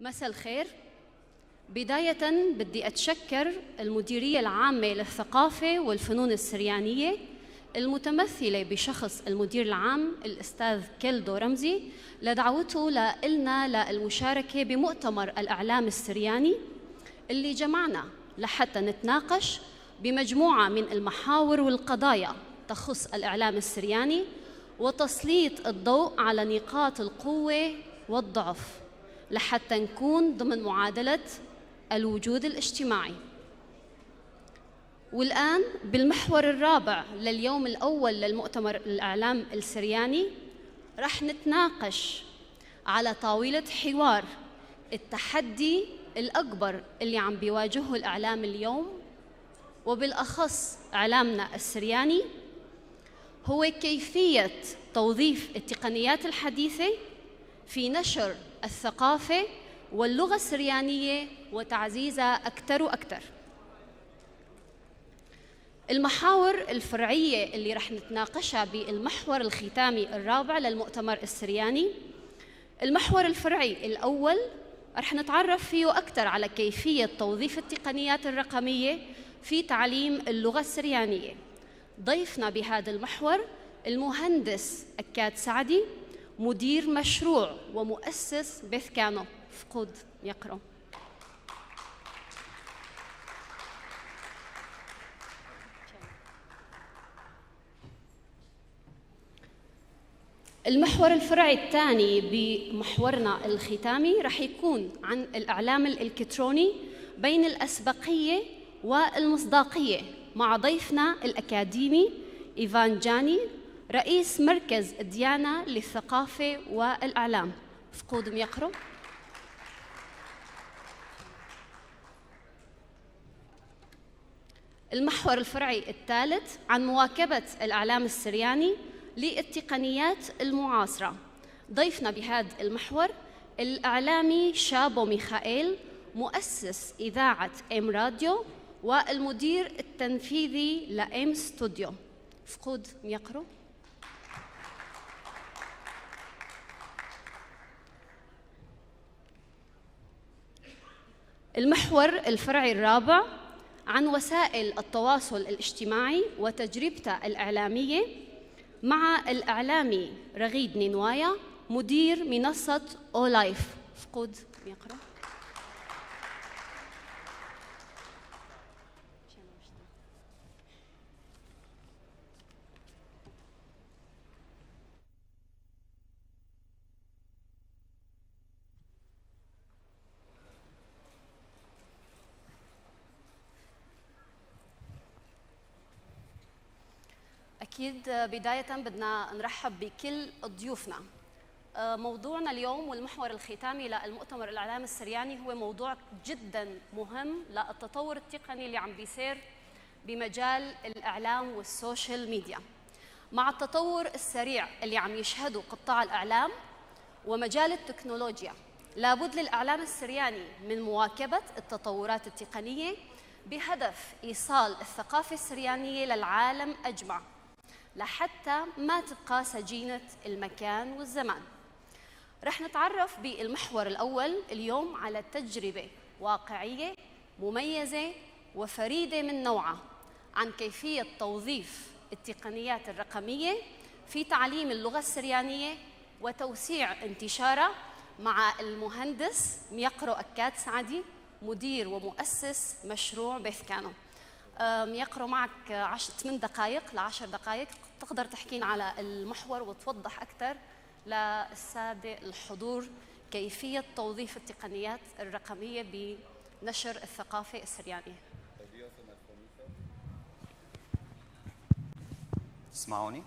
مساء الخير. بداية بدي أتشكر المديرية العامة للثقافة والفنون السريانية المتمثلة بشخص المدير العام الأستاذ كيلدو رمزي لدعوته لنا للمشاركة بمؤتمر الإعلام السرياني اللي جمعنا لحتى نتناقش بمجموعة من المحاور والقضايا تخص الإعلام السرياني وتسليط الضوء على نقاط القوة والضعف لحتى نكون ضمن معادلة الوجود الاجتماعي. والآن بالمحور الرابع لليوم الأول للمؤتمر الإعلام السرياني رح نتناقش على طاولة حوار التحدي الأكبر اللي عم بيواجهه الإعلام اليوم وبالأخص إعلامنا السرياني هو كيفية توظيف التقنيات الحديثة في نشر الثقافة واللغة السريانية وتعزيزها أكثر وأكثر. المحاور الفرعية اللي رح نتناقشها بالمحور الختامي الرابع للمؤتمر السرياني، المحور الفرعي الأول رح نتعرف فيه أكثر على كيفية توظيف التقنيات الرقمية في تعليم اللغة السريانية. ضيفنا بهذا المحور المهندس أكاد سعدي، مدير مشروع ومؤسس بثكانو. فقود يقرأ. المحور الفرعي الثاني بمحورنا الختامي رح يكون عن الإعلام الإلكتروني بين الأسبقية والمصداقية مع ضيفنا الأكاديمي إيفان جاني رئيس مركز ديانا للثقافة والإعلام. فقود يقرأ. المحور الفرعي الثالث عن مواكبة الإعلام السرياني للتقنيات المعاصرة. ضيفنا بهذا المحور الإعلامي شابو ميخائيل، مؤسس إذاعة إم راديو والمدير التنفيذي لإم ستوديو. فقود يقرأ. المحور الفرعي الرابع عن وسائل التواصل الاجتماعي وتجربتها الإعلامية مع الإعلامي رغيد نينوايا، مدير منصة أو لايف. فقود يقرأ. أكيد بداية بدنا نرحب بكل ضيوفنا. موضوعنا اليوم والمحور الختامي للمؤتمر الإعلام السرياني هو موضوع جدا مهم للتطور التقني اللي عم بيصير بمجال الإعلام والسوشيال ميديا. مع التطور السريع اللي عم يشهده قطاع الإعلام ومجال التكنولوجيا، لابد للإعلام السرياني من مواكبة التطورات التقنية بهدف إيصال الثقافة السريانية للعالم أجمع لحتى ما تبقى سجينة المكان والزمان. رح نتعرف بالمحور الأول اليوم على تجربة واقعية مميزة وفريدة من نوعها عن كيفية توظيف التقنيات الرقمية في تعليم اللغة السريانية وتوسيع انتشارها مع المهندس ميقرو أكاد سعدي، مدير ومؤسس مشروع بثكانو. يقرأ معك 8 دقائق ل10 دقائق تقدر تحكينا على المحور وتوضح أكثر للسادة الحضور كيفية توظيف التقنيات الرقمية بنشر الثقافة السريانية. تسمعوني؟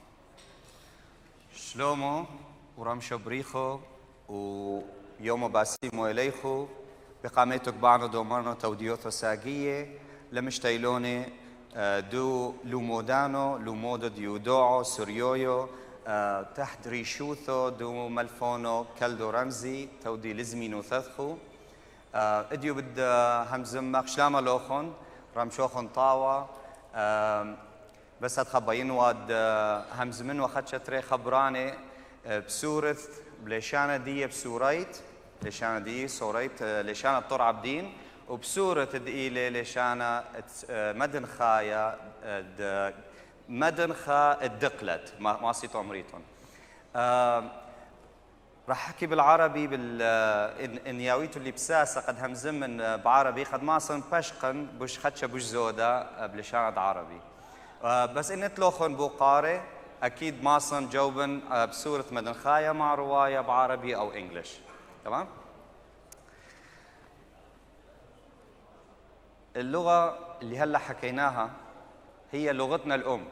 شلومو ورمشو بريخو ويومو باسيمو إليخو بقامتك بعنا دومرنا توديوثو ساقية لمشتايلوني دو لومودانو لومودو ديودوعو سوريويو تحت ريشوثو دو ملفونو كالدو رمزي تودي لزمينو ثثخو اديو بد همزم شلاما لوخون رمشوخون طاوة بس هتخبين واد همزمن وخد شتري خبراني بسورث بليشانة دي بسوريت لشان دي صوريت لشان الطور عبدين وبسورة دقيلة لشان مدن خايا مدن خا الدقلت ما صيتو عمريتهم. راح احكي بالعربي ان ياويتو اللي بساسه قد همزم من بعربي قد ما صن بشقن بوش خدشه بوش زودا بلشان عربي. بس ان تلوخن بو قارئ اكيد ما صن جوبن بسوره مدن خايا مع روايه بعربي او انجلش. تمام؟ اللغه اللي هلا حكيناها هي لغتنا الام،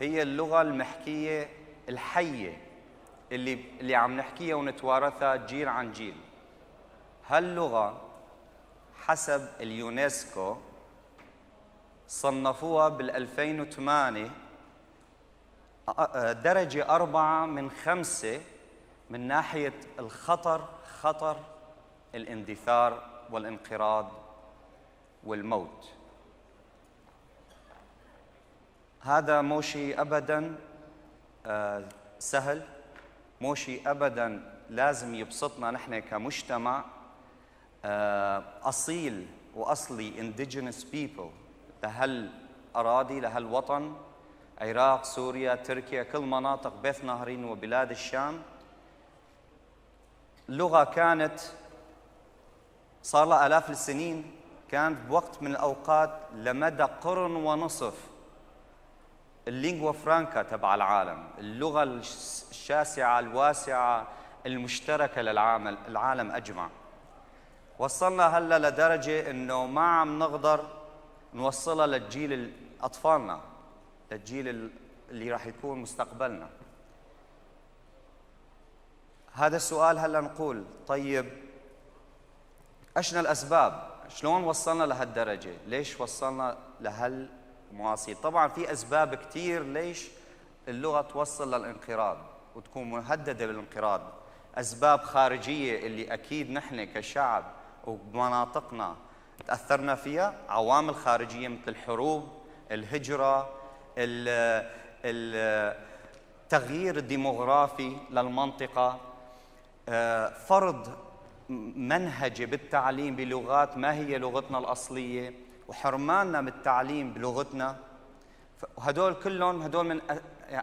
هي اللغه المحكيه الحيه اللي عم نحكيها ونتوارثها جيل عن جيل. هاللغة حسب اليونسكو صنفوها بال2008 درجة 4 من 5 من ناحية الخطر، خطر الاندثار والانقراض والموت. هذا مو شيء أبداً سهل، مو شيء ابدا لازم يبسطنا نحن كمجتمع اصيل واصلي indigenous people لهالاراضي لهالوطن، عراق، سوريا، تركيا، كل مناطق بث نهرين وبلاد الشام. لغه كانت صار لها الاف السنين، كانت بوقت من الاوقات لمدى قرن ونصف اللينغوا فرانكا تبع العالم، اللغة الشاسعة الواسعة المشتركة العالم أجمع. وصلنا هلا لدرجة إنه ما عم نقدر نوصلها للجيل أطفالنا، للجيل اللي راح يكون مستقبلنا. هذا السؤال هلا نقول طيب أشنا الأسباب؟ شلون وصلنا لهالدرجة؟ ليش وصلنا مواصيل؟ طبعا في اسباب كثير ليش اللغه توصل للانقراض وتكون مهدده بالانقراض. اسباب خارجيه اللي اكيد نحن كشعب وبمناطقنا تاثرنا فيها، عوامل خارجيه مثل الحروب، الهجره، التغيير الديموغرافي للمنطقه، فرض منهجه بالتعليم بلغات ما هي لغتنا الاصليه، وحرماننا من التعليم بلغتنا. وهدول كلهم من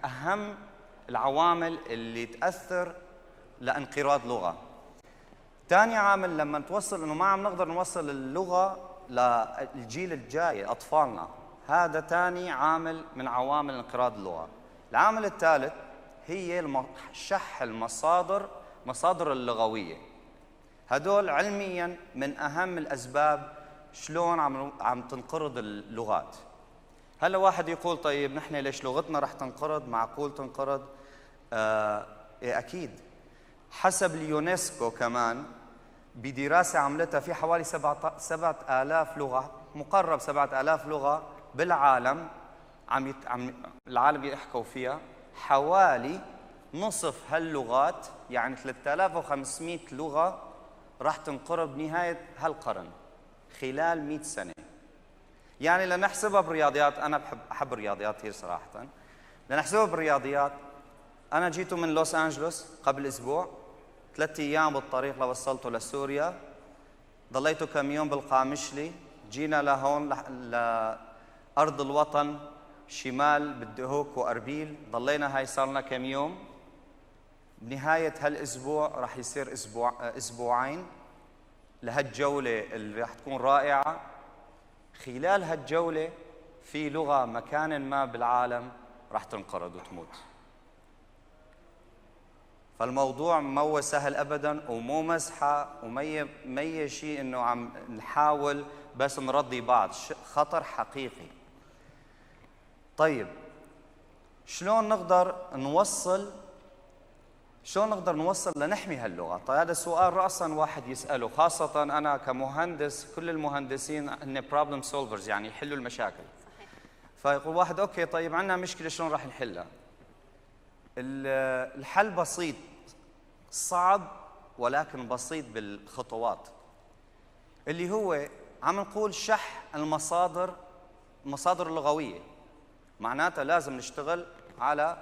أهم العوامل اللي تأثر لانقراض لغة. ثاني عامل لما توصل إنه ما عم نقدر نوصل اللغة للجيل الجاي أطفالنا، هذا ثاني عامل من عوامل انقراض اللغة. العامل الثالث هي شح مصادر اللغوية. هدول علميا من أهم الأسباب شلون عم تنقرض اللغات. هلا واحد يقول طيب نحن ليش لغتنا رح تنقرض؟ معقول تنقرض؟ إيه أكيد. حسب اليونسكو كمان بدراسة عملتها في حوالي 7000 لغة، مقرب 7000 لغة بالعالم العالم يحكوا فيها. حوالي نصف هاللغات يعني 3500 لغة رح تنقرض بنهاية هالقرن خلال 100 سنة. يعني لنحسبها بالرياضيات، أنا أحب الرياضيات كثير صراحة. لنحسبها بالرياضيات، أنا جيت من لوس أنجلوس قبل أسبوع، 3 أيام بالطريق لوصلته لسوريا، ضليته كم يوم بالقامشلي، جينا لهون لأرض الوطن شمال بالدهوك وأربيل، ضلينا هاي صارنا كم يوم. بنهاية هالأسبوع راح يصير أسبوعين لهالجولة اللي راح تكون رائعة. خلال هالجولة في لغة مكان ما بالعالم راح تنقرض وتموت. فالموضوع مو سهل أبداً ومو مزحة ومي شيء إنه عم نحاول بس نرضي بعض، خطر حقيقي. طيب شلون نقدر نوصل لنحمي هاللغة؟ طيب هذا السؤال رأساً واحد يسأله، خاصة أنا كمهندس. كل المهندسين هن بروبلم سولفرز، يعني يحلوا المشاكل. صحيح. فيقول واحد أوكي طيب عندنا مشكلة شلون راح نحلها؟ الحل بسيط، صعب ولكن بسيط بالخطوات، اللي هو عم نقول شح المصادر اللغوية. معناتها لازم نشتغل على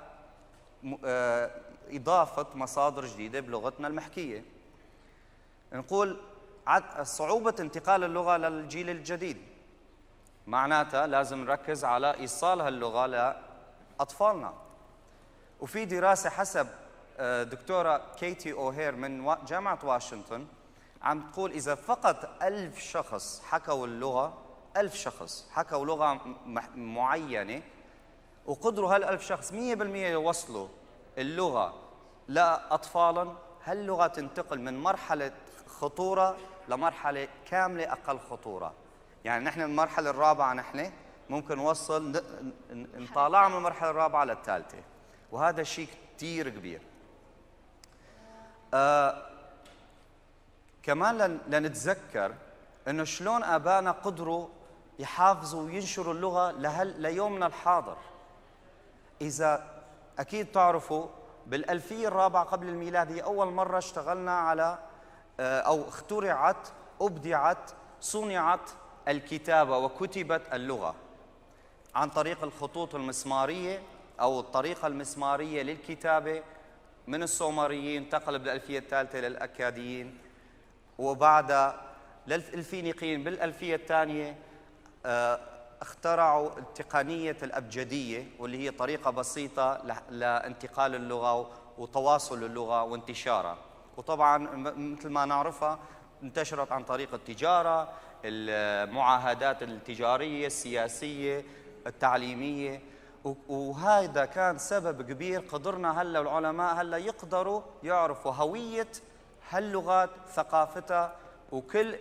إضافة مصادر جديدة بلغتنا المحكية. نقول صعوبة انتقال اللغة للجيل الجديد، معناتها لازم نركز على إيصال هاللغة لأطفالنا. وفي دراسة حسب دكتورة كيتي أوهير من جامعة واشنطن عم تقول إذا فقط 1000 شخص حكوا اللغة، 1000 شخص حكوا لغة معينة وقدروا هال1000 شخص 100% يوصلوا اللغة لأطفالا، هاللغة تنتقل من مرحلة خطورة لمرحلة كاملة أقل خطورة. يعني نحن المرحلة الرابعة نحن ممكن نوصل نطالع من المرحلة الرابعة للثالثة، وهذا شيء كثير كبير. كمان لنتذكر انه شلون ابائنا قدروا يحافظوا وينشروا اللغه ليومنا الحاضر. اذا اكيد تعرفوا بالالفيه الرابعه قبل الميلاد هي اول مره اشتغلنا على او اخترعت، ابدعت، صنعت الكتابه وكتبت اللغه عن طريق الخطوط المسماريه او الطريقه المسماريه للكتابه من السومريين، انتقل بالالفيه الثالثه للاكاديين، وبعدها للفينيقيين بالألفية الثانية اخترعوا تقنية الأبجدية، واللي هي طريقة بسيطة لانتقال اللغة وتواصل اللغة وانتشارها. وطبعا مثل ما نعرفها انتشرت عن طريق التجارة، المعاهدات التجارية، السياسية، التعليمية، وهذا كان سبب كبير. قدرنا هلا العلماء هلا يقدروا يعرفوا هوية هاللغات، ثقافتها، وكل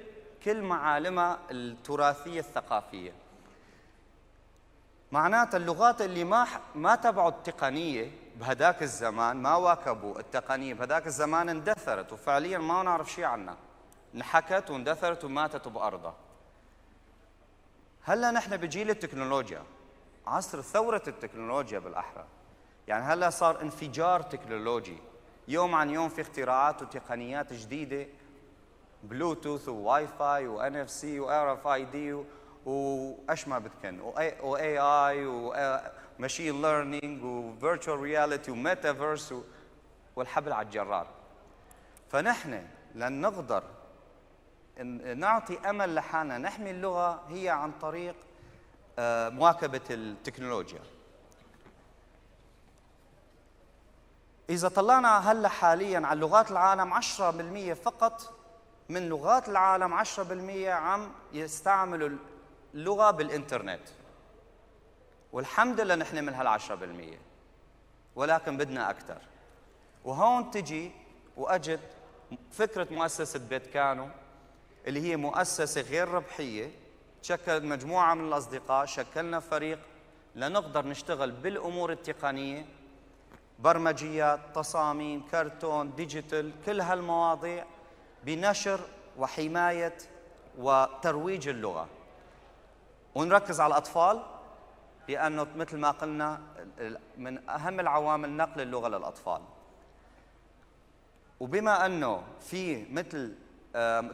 معالمها التراثية الثقافية. معناتها اللغات اللي ما تبعوا التقنية بهداك الزمان، ما واكبوا التقنية بهداك الزمان، اندثرت وفعليا ما نعرف شيء عنها، انحكت واندثرت وماتت بأرضها. هلا نحن بجيل التكنولوجيا، عصر ثورة التكنولوجيا بالأحرى، يعني هلا صار انفجار تكنولوجي، يوم عن يوم في اختراعات وتقنيات جديدة، بلوتوث وواي فاي وان اف سي وار اف اي دي وايش ما بدكن، واي اي وماشين ليرنينج وفيرتشوال رياليتي وميتافيرس والحبل على الجرار. فنحن لن نقدر نعطي امل لحالنا نحمي اللغة هي عن طريق مواكبة التكنولوجيا. إذا طلعنا هلا حاليا على لغات العالم، 10% فقط من لغات العالم 10% عم يستعملوا اللغة بالإنترنت، والحمد لله نحن من هال10%، ولكن بدنا أكثر. وهون تجي وأجد فكرة مؤسسة بيت كانو، اللي هي مؤسسة غير ربحية، تشكلت مجموعة من الأصدقاء، شكلنا فريق لنقدر نشتغل بالأمور التقنية، برمجيات، تصاميم، كرتون، ديجيتال، كل هالمواضيع بنشر وحماية وترويج اللغة. ونركز على الأطفال، لأنه مثل ما قلنا من أهم العوامل نقل اللغة للأطفال. وبما أنه في مثل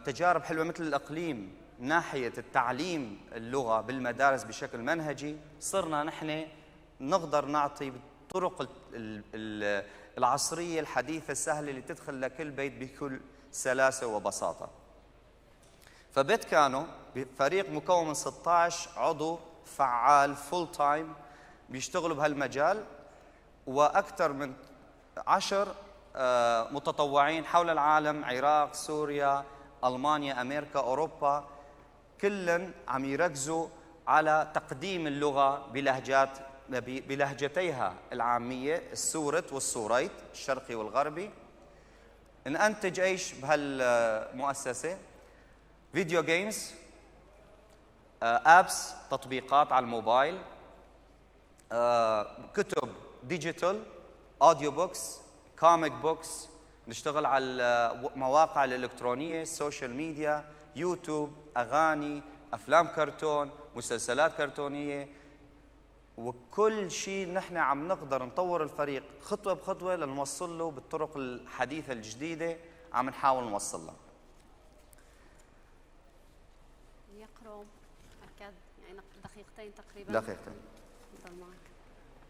تجارب حلوة مثل الإقليم ناحية التعليم اللغة بالمدارس بشكل منهجي، صرنا نحن نقدر نعطي الطرق العصرية الحديثة السهلة اللي تدخل لكل بيت بكل سلاسة وبساطة. فبيت كانو فريق مكون من 16 عضو فعال فول تايم بيشتغلوا بهالمجال، وأكثر من 10 متطوعين حول العالم، عراق، سوريا، ألمانيا، أمريكا، أوروبا، كلن عم يركزوا على تقديم اللغة بلهجتيها العامية، السورت والسوريت، الشرقي والغربي. ننتج ايش بهالمؤسسة؟ فيديو جيمز، ابس، تطبيقات على الموبايل، كتب ديجيتال، اوديو بوكس، كوميك بوكس، نشتغل على المواقع الإلكترونية، السوشيال ميديا، يوتيوب، أغاني، أفلام كرتون، مسلسلات كرتونية، وكل شيء نحن عم نقدر نطور الفريق خطوة بخطوة لنوصل له بالطرق الحديثة الجديدة، عم نحاول نوصل له. يقرب أكد يعني دقيقتين تقريبا. دقيقتين.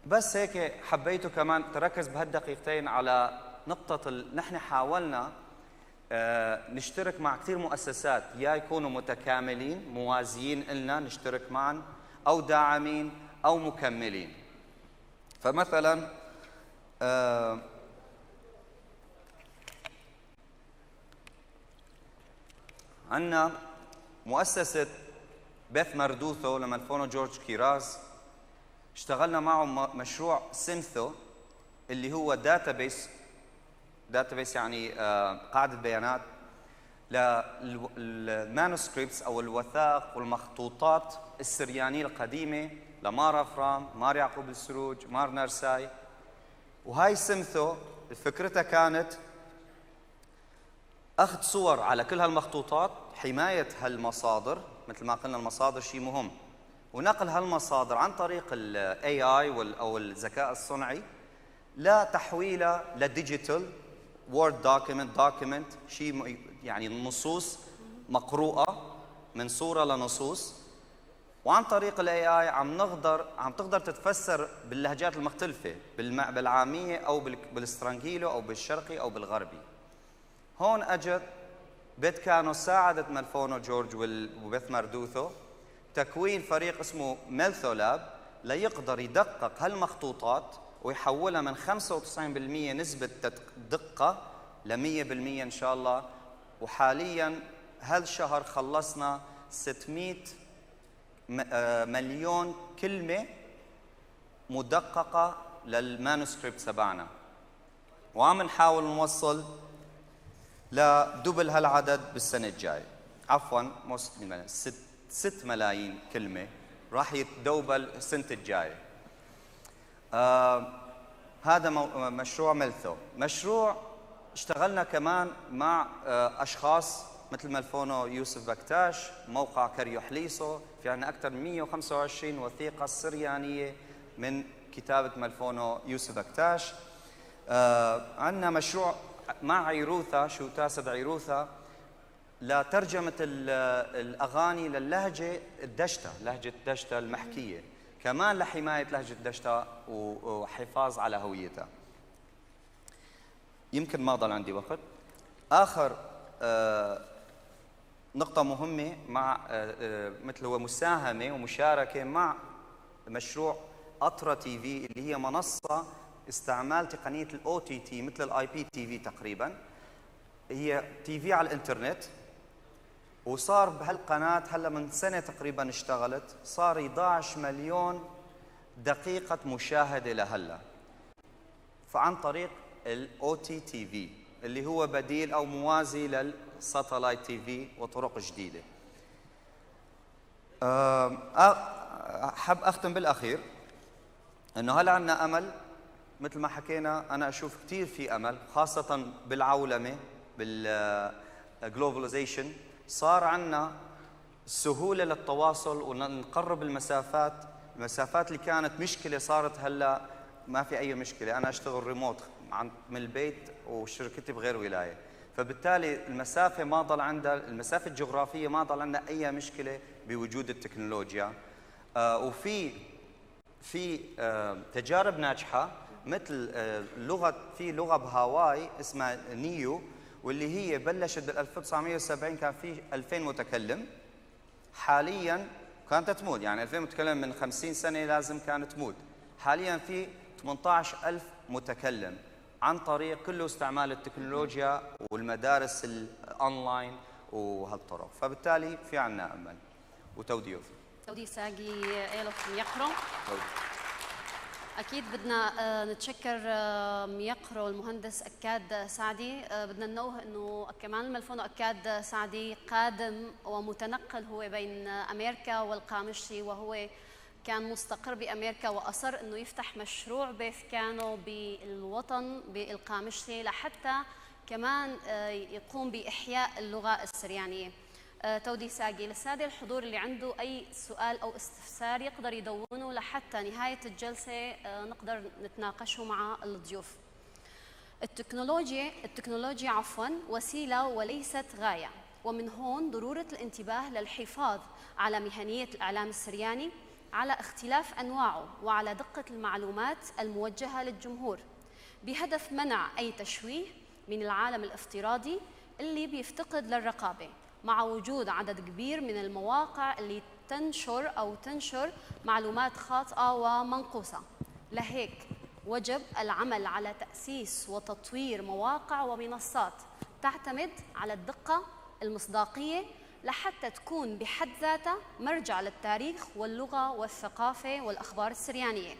بس هيك حبيته كمان تركز بهالدقيقتين على نقطة نحن حاولنا نشترك مع كثير مؤسسات، يا يكونوا متكاملين موازيين لنا نشترك معا، أو داعمين أو مكملين. فمثلا عندنا مؤسسة بيث ماردوثو لملفونو جورج كيراز، اشتغلنا معه مشروع سينثو اللي هو داتابيس يعني قاعدة بيانات للمانuscripts أو الوثائق والمخطوطات السريانية القديمة لمار أفرام، مار يعقوب السروج، مار نرساي. وهاي سينثو فكرتها كانت أخذ صور على كل هالمخطوطات، حماية هالمصادر، مثل ما قلنا المصادر شيء مهم، ونقل هالمصادر عن طريق ال AI أو الذكاء الصنعي لتحويلها لديجيتال وورد دوكيمنت، شيء يعني نصوص مقروءة من صورة لنصوص. وعن طريق ال AI عم تقدر تتفسر باللهجات المختلفة، بالعامية أو بالإسترانجيلو أو بالشرقي أو بالغربي. هون اجت بيت كانو ساعدت ملفونو جورج وبيث ماردوثو تكوين فريق اسمه ميلثولاب ليقدر يدقق هالمخطوطات ويحولها من 95% نسبة دقة ل 100% إن شاء الله. وحالياً هالشهر خلصنا 600 مليون كلمة مدققة للمانuscript تبعنا، وعم نحاول نوصل لدبل هالعدد بالسنة الجاية. عفواً مو 6 ملايين، 6 ملايين كلمة راح يتدوبل السنة الجاية. هذا مشروع ملثو. مشروع اشتغلنا كمان مع أشخاص مثل ملفونو يوسف بكتاش، موقع كريو حليصو، في عندنا أكثر من 125 وثيقة سريانية من كتابة ملفونو يوسف بكتاش. عندنا مشروع مع عيروثا، شوتاسد عيروثا، لترجمة الأغاني للهجة الدشتا، لهجة الدشتا المحكية، كمان لحماية لهجة الدشتا وحفاظ على هويتها. يمكن ما ضل عندي وقت. آخر نقطة مهمة مع مثل هو مساهمة ومشاركة مع مشروع أطرا تي في، اللي هي منصة استعمال تقنية الأو تي تي مثل الآي بي تي في تقريباً. هي تي في على الإنترنت، وصار بهالقناة هلا من سنة تقريباً اشتغلت، صار 11 مليون دقيقة مشاهدة لهلا، فعن طريق الأو تي تي في اللي هو بديل أو موازي للساتلايت تي في وطرق جديدة. أحب أختم بالأخير إنه هلا عندنا أمل، مثل ما حكينا. أنا أشوف كثير في أمل، خاصة بالعولمة، بالجلوباليزيشن. صار عندنا سهولة للتواصل ونقرب المسافات اللي كانت مشكلة صارت هلا ما في أي مشكلة. أنا أشتغل ريموت من البيت وشركتي بغير ولاية، فبالتالي المسافة ما ضل عندها، المسافة الجغرافية ما ضل عندنا أي مشكلة بوجود التكنولوجيا. وفي تجارب ناجحة، مثل في لغة بهاواي اسمها نيو، واللي هي بلشت بال 1970 كان في 2000 متكلم. حالياً كانت تموت، يعني 2000 متكلم من 50 سنة لازم كانت تموت. حالياً في 18,000 متكلم عن طريق كله استعمال التكنولوجيا والمدارس الأونلاين وهالطرق. فبالتالي في عنا أمل. وتوديوف تودي ساقي إيلوف ميقرو. أكيد بدنا نتشكر ميقرو المهندس أكاد سعدي. بدنا ننوه إنه كمان الملفونو أكاد سعدي قادم ومتنقل هو بين أمريكا والقامشلي، وهو كان مستقر بأمريكا وأصر إنه يفتح مشروع بيث كانو بالوطن بالقامشلي لحتى كمان يقوم بإحياء اللغة السريانية. تودي ساقي، للسادة الحضور اللي عنده أي سؤال أو استفسار يقدر يدونه لحتى نهاية الجلسة نقدر نتناقشه مع الضيوف. التكنولوجيا عفواً وسيلة وليست غاية، ومن هون ضرورة الانتباه للحفاظ على مهنية الإعلام السرياني، على اختلاف أنواعه، وعلى دقة المعلومات الموجهة للجمهور، بهدف منع أي تشويه من العالم الافتراضي اللي بيفتقد للرقابة، مع وجود عدد كبير من المواقع اللي تنشر معلومات خاطئة ومنقوصة. لهيك وجب العمل على تأسيس وتطوير مواقع ومنصات تعتمد على الدقة المصداقية لحتى تكون بحد ذاتها مرجع للتاريخ واللغة والثقافة والأخبار السريانية.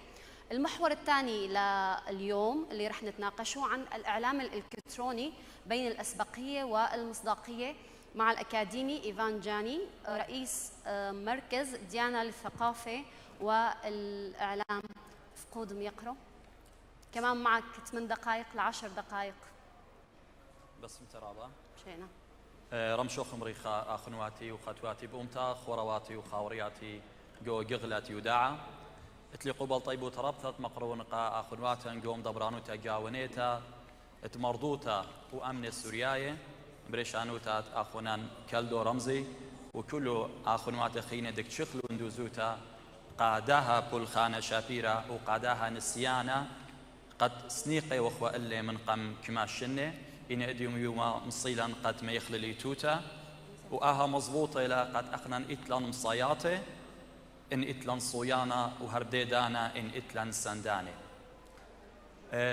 المحور الثاني لليوم اللي رح نتناقشه عن الإعلام الإلكتروني بين الأسبقية والمصداقية مع الأكاديمي إيفان جاني رئيس مركز ديانا للثقافة والإعلام. فقود ميقرو كمان معك 8 دقائق ل10 دقائق بس مترابة شينا رمشو خمريخا أخنواتي وخاتواتي بأمتا خورواتي وخاورياتي جو قغلاتي وداعة اتلي قبل طيب وتربثت مقرونقا أخنواتا قوم دبرانو تاقاونيتا اتمرضوتا وأمن السورياية بريشانوتا أخونان كالدو رمزي وكل أخنوات خينة دك شخلو اندوزوتا قاداها بولخانة شابيرا وقاداها نسيانا قد سنيقي وخوة اللي من قم كماشنة إن أديم يوما مصيلا قد ما يخللي توتا وآها مضبوطة إلى قد أخنا إتلان مصاياته إن إتلان صويانا وهرديدانا إن إتلان سنداني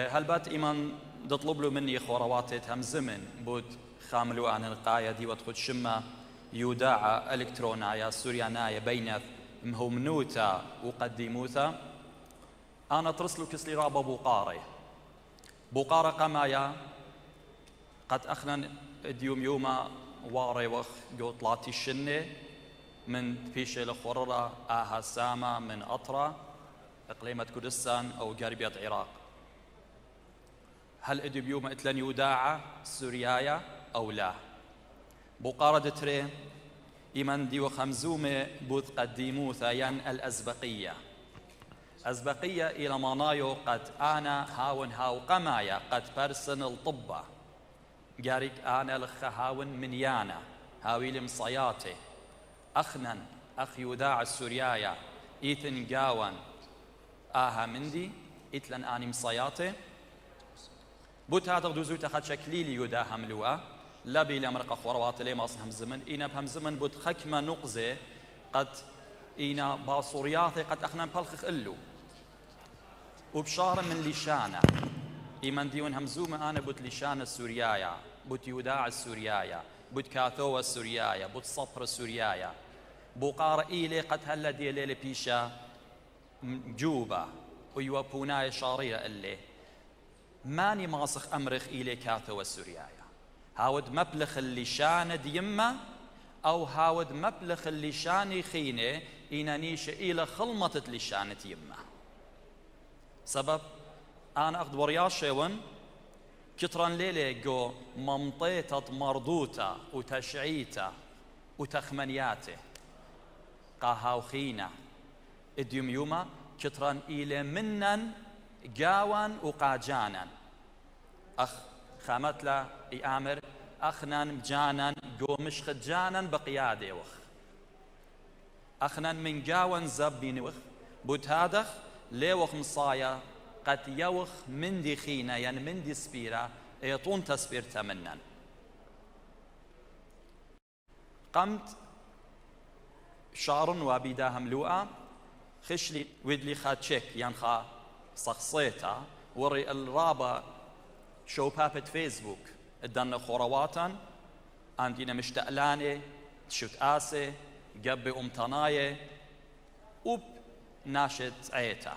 هل بات إيمان تطلب له مني خورواتي هم زمن بود خاملو عن القاية دي وتخد شمة يوداعة إلكترونايا سوريانايا بينث مهمنوتا وقديموتا أنا ترسلو كسلي رابا بوقارة قمايا قد أخنا ديوم يوما واري وخ جو طلاتي الشنة من فيشي لخوررة آها ساما من أطرا إقليمة كردستان أو غربية العراق. هل اديوم يوما اتلن يوداعة سوريايا أو لا؟ بوقارة دتري إيمان ديو خمزومة بوذ قديمو ثايان الأزبقية أزبقية إلى مانايو قد أنا هاون هاو قمايا قد برسن الطبة جاريك أنا لخهاون من يانا هاويل مصياتي أخنا أخ يوداع السوريايا إيثن جاوان آها مندي إتلن آني مصياتي بوت هذا دوزو تخد شكليل يوداها ملوى لبي لمرق خوروات لي ما هم زمن إينا بهم زمن بوت خكمة نقزة قد إينا باصورياتي قد أخنا بلخخ إلو وبشارة من لشانة إيمان ديون همزومة أنا بوت لشانة السوريايا بوت يوداع السوريايا بوت كاثوة السوريايا بوت صبر السوريايا بوقارة إيلي قد هلا دي ليلة بيشا جوبة ويوابوناي شارية اللي ماني ماسخ أمرخ إيلي كاثوة السوريايا هاود مبلغ اللشانة ديما أو هاود مبلغ اللشانة خينة إنانيش إلى خلمة اللشانة يما سبب أنا أخذ ورياش شيون كتران ليلة جو ممطيتة مردوتة وتشعيتة وتخمنياته قاها وخينة إديوم يوما كتران إلى منن جاوان وقاجانا أخ خامتلا إيامر أخنان مجانا جو مش خجانا بقيادة وخ أخنان من جاوان زبين وخ بود هادخ ليوخ مصايا قد يوخ من دي خينا يعني من دي سبيرة يطون تسبير تمنن قمت شعر وبيداها ملوءة خشلي ويدلي خاتشيك يعني خا صخصيتا وري الرابة شو بابة فيسبوك ادانا خورواتا عندنا مشتقلاني تشوت آسي قبي أمتناية وب ناشد عيتا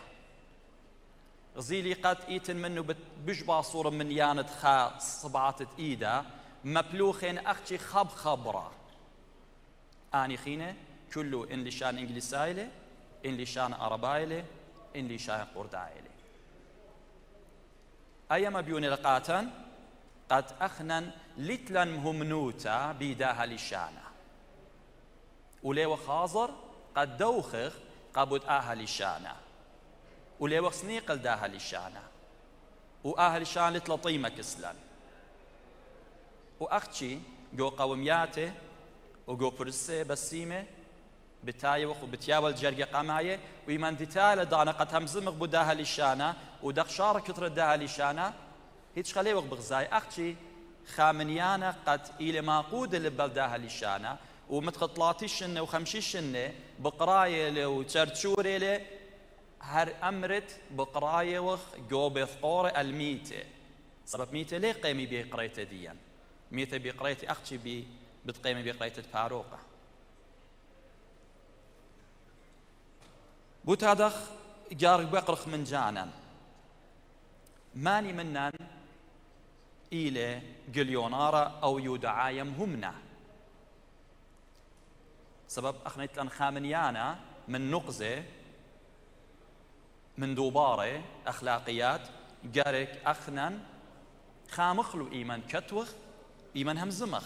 غزيلي قد ايتن منه بجبا صورة من يانت خا صبعات ايدا مبلوخين اختي خبرة اني خينة كله ان لشان انجليسايلي ان لشان عربايلي ان لشان قردايلي ايما بيوني لقاتن قد اخنن لتلن مهمنوتا بيداها لشانا وليو خازر قد دوخخ قبود اهل لشانا وليو سنيقل داها لشانا واهل الشان لتلطيمة كسلان واختشي جو قومياته وجو برسي بسيمه بتايوخ وبتياول جرقة قماية ويمان ديتاله دانا قد همزمغ بداها لشانا ودخ شارة كتر داها لشانا هيتش خليوخ بغزاي أختي خامنيانا قد إلى ماقود اللي بلداها لشانا ومتخطلاتي شنة وخمشي شنة بقراية له وتشرتشوري له هر أمرت بقراية وخ جو بثقور الميتة سبب ميتة ليه قيمي بقريته ديا ميتة بقريتي أختي بتقيمي بقريته باروقة بوتادخ جار بقرخ من جانا ماني منن إلى جليونارا أو يودعايا مهمنا سبب أخنيت لن خامنيانا من نقزة من دوبارة أخلاقيات جارك أخنن خامخلو إيمان كتوخ إيمان هم زمخ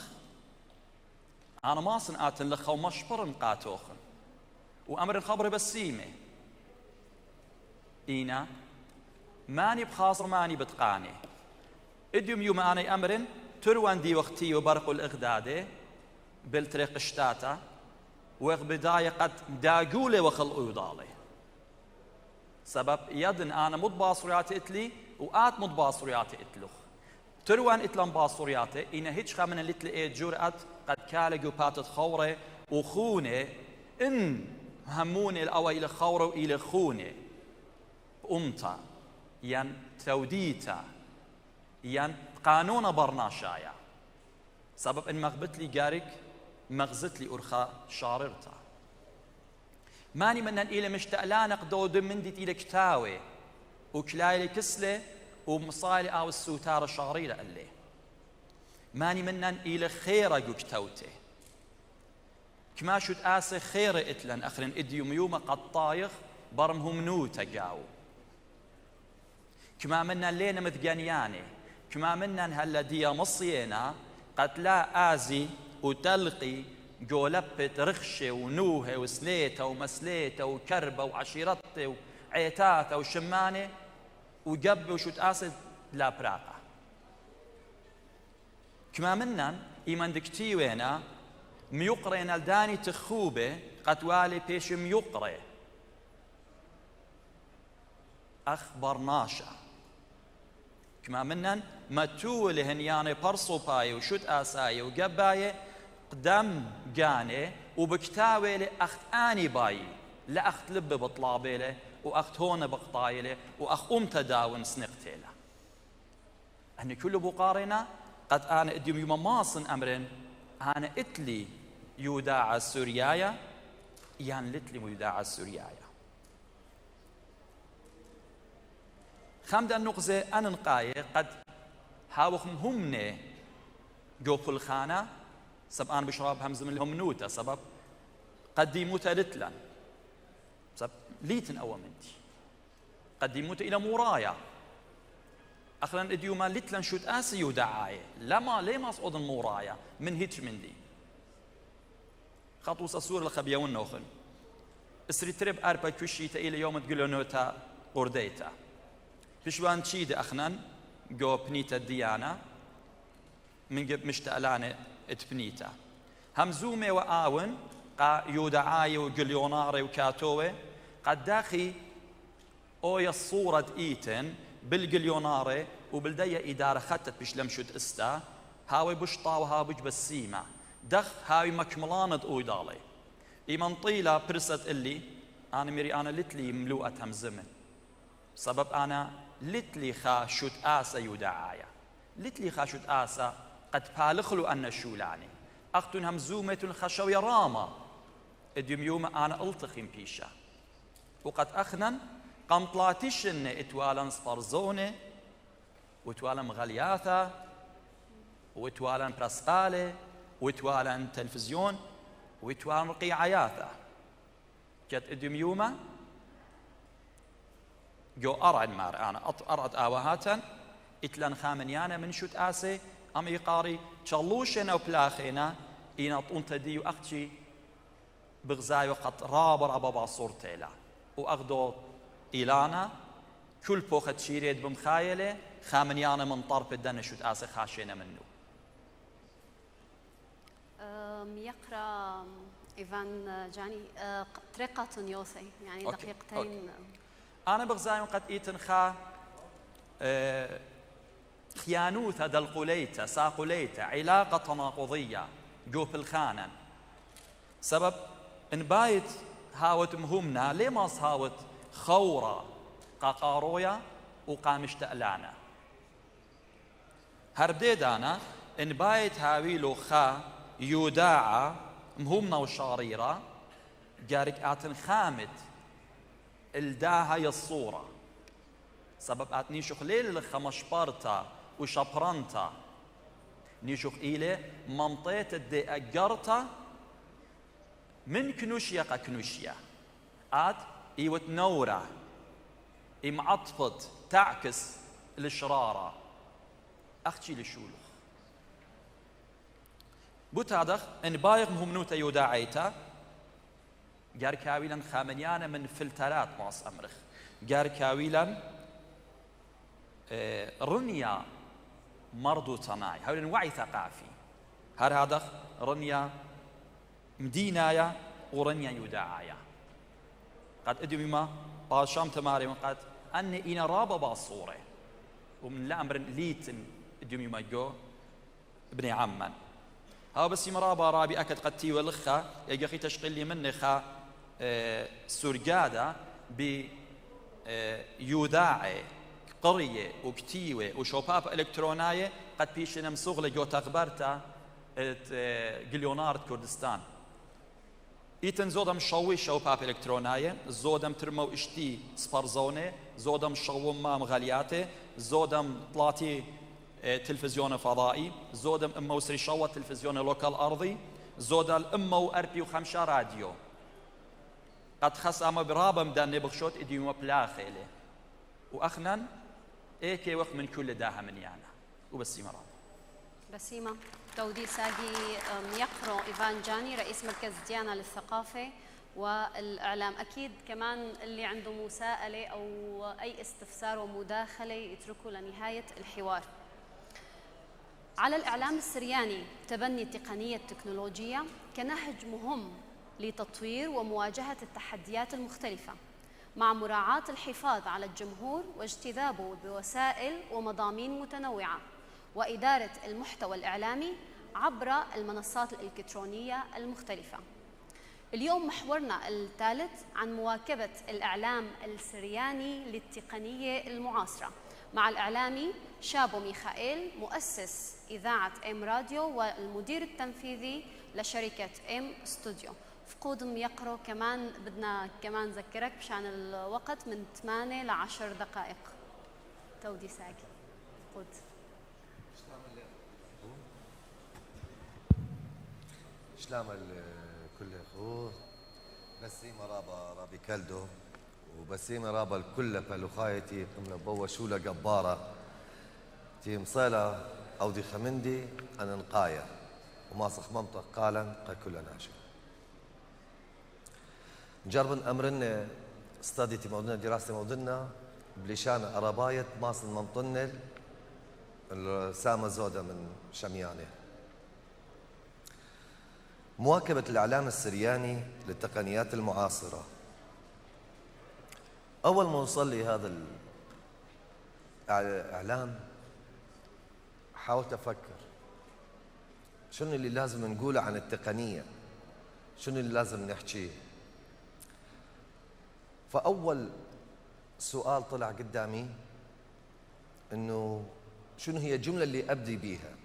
أنا ما صنعت لخو مشبر قاتوخن وأمر الخبر بسيمة إينا ماني بخاصر ماني بتقاني إديوم يوم أنا أمر تروان دي وقتي وبرق الإغدادة بالطريق الشتاتا وبداية قد داقولي وخل أيضالي سبب يدن أنا مضباصرياتي إتلي وآت مضباصرياتي إتلوخ تروان إتلان باصرياتي إنا هيتش خامن اللي تلقي جرأت قد كالجو باتت خورة وخونة إن هموني الأوى إلى خورة وإلى خونة أمتا ين توديتا ين قانون برناشايا سبب إن مغبت لي جارك مغزت لي أرخا شاررتا ماني منن إلى مشتألانق دود من ديت إلى كتاوي وكلاي كسلة ومصالي أو السوتار الشغريرة اللي ماني منن إلى خيرة جوكتوتي كما شد آسي خيرة إتلن أخرن إديوم يوم قد طايخ برمهم نوتا جاو كما منن لينا مثقانياني كما منن هلا ديا مصينا قد لا آزي وتلقي جولبت رخشة ونوهة وسليتة ومسليتة وكربة وعشيرتة وعيتاتة وشمانة وجب وشوت آسد لا براقة كما منن إيمان دكتي وينا ميقرين الداني تخوبة قد والي بيش ميقري أخبر ناشا كما منن متول هنياني برصو باي وشوت آساي وجباي قدام جاني وبكتاوي لأخت آني باي لأخت لب بطلابي له وأخت هون بقطاي له وأخ تداون سنقتي له أني كل بقارنا قد أنا إديم يوم ماصن أمرن أنا إتلي يوداع السوريايا يعني لتلي يوداع السوريايا خمد النقزة أنا نقاية قد هاوخم همني جو الخانة سب أنا بشراب همز من لهم نوتة سبب قديموتا لتلن سب ليتن أو منتي قديموتا إلى مورايا أخلاً إديوما لتلن شوت آسي ودعاية لما ليه ما صعود مورايا من هيتش من دي خطوص السور الخبيون نوخن اسري تريب أربا كوشيتا إلى يوم تقولوا نوتا قرديتا بشوان تشيد أخنان جو بنيتا ديانا من جب مشتألانة اتبنيتا همزومي وآون قا يودعاي وجليوناري وكاتوي قد داخي أويا الصورة إيتن بالجليوناري وبالدية إدارة خطت بشلمشوت استا هاوي بشطا وهاوي بسيمة دخ هاوي مكملانة أويدالي إيمان طيلة برست اللي أنا ميري أنا لتلي ملوءة همزمن سبب أنا لتلي خاشوت آسا يودعايا لتلي خاشوت آسا قد بالخلو أن شولاني أختن همزومة خشوية راما اديم يوم أنا ألتخم بيشا وقد أخنن قمطلاتيشن اتوالا سبرزونة وتوالا مغلياثة وتوالا برسقالة وتوالا تلفزيون وتوالا رقيعياثة جت اديم يوم جو أرعد مار أنا أرعد آوهاتا إتلان خامنيانا من شوت آسي أم يقاري تشلوشنا وبلاخينا إنا طونتا دي وأختي بغزاي وقت رابر أبابا صورتيلا وأخدو إلانا كل بوخت شيريد بمخايلة خامنيانا من طرف الدنيا شوت آسي خاشينا منه يقرأ إيفان جاني طريقة يوسي يعني دقيقتين أنا بغزاي وقت إيتن خا خيانوثة دلقليتة ساقليتة علاقة تناقضية جوف الخانن سبب إن بايت هاوت مهمنا ليه ما هاوت خورة قاقارويا وقامش تألانا هرديدانا إن بايت هاويلو خا يوداعة مهمنا وشاريرة جارك آتن خامت الداها الصورة سبب آتنيشوخ ليل الخمشبارتا وشبرانتا نيشوخ إلي منطيت الدي أجرتا من كنوشيا قا كنوشيا آت إيوت نورة معطفت تعكس الشرارة أختي للشولوخ بوتادخ إن بايغ مهمنوتا يوداعيتا جار كاويلا خامنيانا من فلترات معص أمرخ جار كاويلا رنيا مرضو صناعي هاولا وعي ثقافي هذا رنيا مدينايا ورنيا يوداعايا قد ادمي ما باشام تماري قد أني إنا رابا باصورة ومن الأمر ليت ادمي ما جو ابن عمان ها بس مرابا رابي أكد قد تي والخا يجي أخي تشغل لي مني خا سرقادة بيوداعي قرية وكتيوة وشوباب إلكترونية قد بيشنا مسوغلة جو تغبرتا جليونارد كردستان إيتن زودم شوي شوباب إلكترونية زودم ترمو اشتي سبارزونة زودم شو مام غالياتي زودم طلاتي تلفزيون فضائي زودم امو سري شوى تلفزيون لوكال أرضي زودل امو أربي وخمسة راديو قد خص أما برابم دان نبخشوت إديوم بلاخيله وأخنا إيكي وقت من كل داها من يانا وبسيمة رابا بسيمة تودي ساقي يقرأ إيفان جاني رئيس مركز ديانا للثقافة والإعلام أكيد كمان اللي عنده مساءلة أو أي استفسار ومداخلة يتركوا لنهاية الحوار. على الإعلام السرياني تبني التقنية التكنولوجية كنهج مهم لتطوير ومواجهة التحديات المختلفة مع مراعاة الحفاظ على الجمهور واجتذابه بوسائل ومضامين متنوعة وإدارة المحتوى الإعلامي عبر المنصات الإلكترونية المختلفة. اليوم محورنا الثالث عن مواكبة الإعلام السرياني للتقنية المعاصرة مع الإعلامي شابو ميخائيل مؤسس إذاعة إم راديو والمدير التنفيذي لشركة إم ستوديو. فقود يقرأ كمان بدنا كمان نذكرك بشان الوقت من 8 ل 10 دقائق. تودي ساقي فقود. شلام الكل اخوه بسيمة رابي كلدو وبسيمة رابا الكل فلوخايتي قمنا بوا شولة جبارة تي مصيلة أو دي خمندي أنا نقاية وما صخممتك قالا قا كل ناشي نجرب أمرنا استاديتي موضوعنا دراستي موضوعنا بليشان أراباية ماصل ممطنل السامة زودة من شميانة مواكبة الإعلام السرياني للتقنيات المعاصرة. أول ما وصل لي هذا الإعلام حاولت أفكر شنو اللي لازم نقوله عن التقنية، شنو اللي لازم نحكيه. فأول سؤال طلع قدامي إنه شنو هي الجملة اللي أبدي بيها.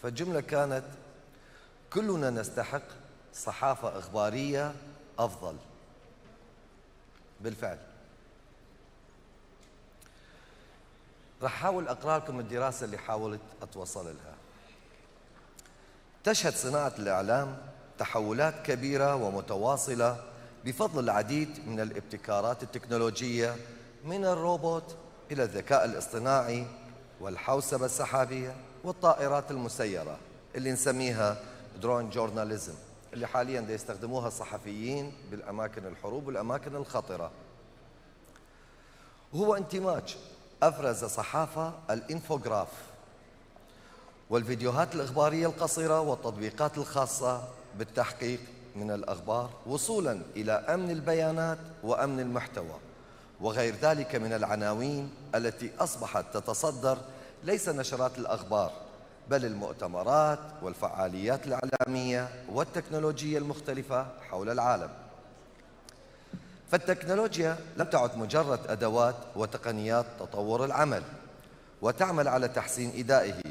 فالجملة كانت كلنا نستحق صحافة إخبارية أفضل. بالفعل راح أحاول أقرأ لكم الدراسة اللي حاولت أتوصل لها. تشهد صناعة الإعلام تحولات كبيرة ومتواصلة بفضل العديد من الابتكارات التكنولوجية من الروبوت إلى الذكاء الاصطناعي والحوسبة السحابية والطائرات المسيرة اللي نسميها درون جورناليزم اللي حالياً يستخدموها الصحفيين بالأماكن الحروب والأماكن الخطرة. وهو انتماج أفرز صحافة الإنفوغراف والفيديوهات الإخبارية القصيرة والتطبيقات الخاصة بالتحقيق من الأخبار وصولاً إلى أمن البيانات وأمن المحتوى وغير ذلك من العناوين التي أصبحت تتصدر ليس نشرات الأخبار بل المؤتمرات والفعاليات الإعلامية والتكنولوجية المختلفة حول العالم. فالتكنولوجيا لم تعد مجرد أدوات وتقنيات تطور العمل وتعمل على تحسين إدائه،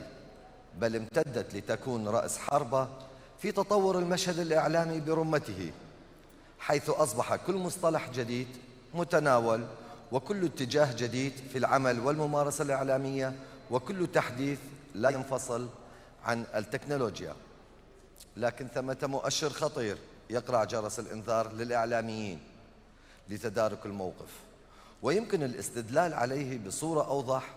بل امتدت لتكون رأس حربة في تطور المشهد الإعلامي برمته، حيث أصبح كل مصطلح جديد متناول، وكل اتجاه جديد في العمل والممارسة الإعلامية، وكل تحديث لا ينفصل عن التكنولوجيا. لكن ثمة مؤشر خطير يقرع جرس الإنذار للإعلاميين لتدارك الموقف، ويمكن الاستدلال عليه بصورة أوضح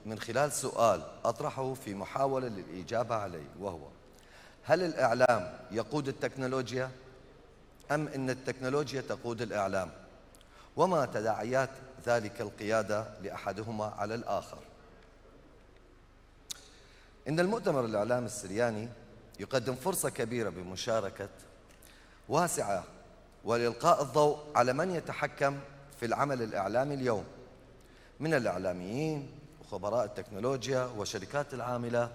من خلال سؤال أطرحه في محاولة للإجابة عليه، وهو: هل الإعلام يقود التكنولوجيا أم إن التكنولوجيا تقود الإعلام؟ وما تداعيات ذلك القيادة لأحدهما على الآخر؟ إن المؤتمر الإعلامي السرياني يقدم فرصة كبيرة بمشاركة واسعة ولإلقاء الضوء على من يتحكم في العمل الإعلامي اليوم من الإعلاميين وخبراء التكنولوجيا والشركات العاملة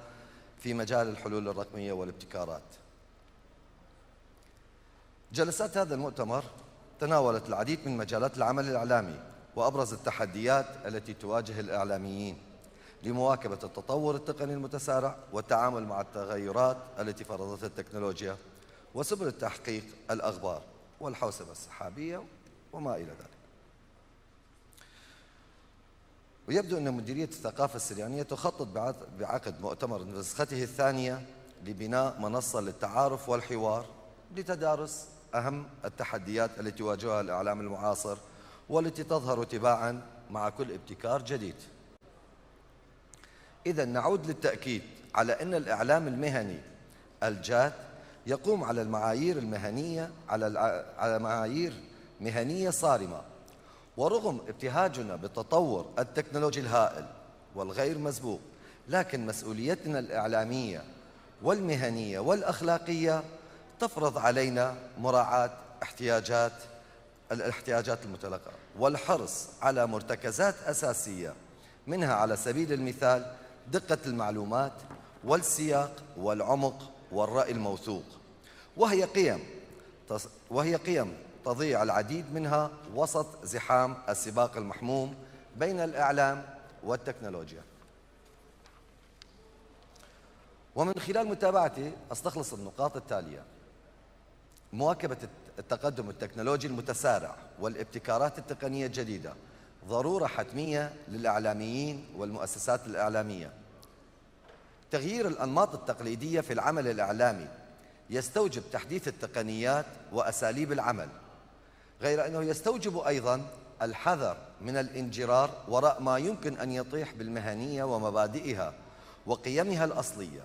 في مجال الحلول الرقمية والابتكارات. جلسات هذا المؤتمر تناولت العديد من مجالات العمل الإعلامي وأبرز التحديات التي تواجه الإعلاميين لمواكبة التطور التقني المتسارع والتعامل مع التغيرات التي فرضتها التكنولوجيا وسبل تحقيق الأخبار والحوسبة السحابية وما إلى ذلك. ويبدو أن مديرية الثقافة السريانية تخطط بعقد مؤتمر نسخته الثانية لبناء منصة للتعارف والحوار لتدارس أهم التحديات التي يواجهها الإعلام المعاصر والتي تظهر تباعاً مع كل ابتكار جديد. إذن نعود للتأكيد على أن الإعلام المهني الجاد يقوم على المعايير المهنية على معايير مهنية صارمة، ورغم ابتهاجنا بالتطور التكنولوجي الهائل والغير مسبوق، لكن مسؤوليتنا الإعلامية والمهنية والأخلاقية تفرض علينا مراعاة الاحتياجات المتلقى والحرص على مرتكزات أساسية، منها على سبيل المثال دقة المعلومات والسياق والعمق والرأي الموثوق، وهي قيم تضيع العديد منها وسط زحام السباق المحموم بين الإعلام والتكنولوجيا. ومن خلال متابعتي أستخلص النقاط التالية: مواكبة التقدم التكنولوجي المتسارع والابتكارات التقنية الجديدة ضرورة حتمية للإعلاميين والمؤسسات الإعلامية. تغيير الأنماط التقليدية في العمل الإعلامي يستوجب تحديث التقنيات وأساليب العمل، غير أنه يستوجب أيضاً الحذر من الانجرار وراء ما يمكن أن يطيح بالمهنية ومبادئها وقيمها الأصلية.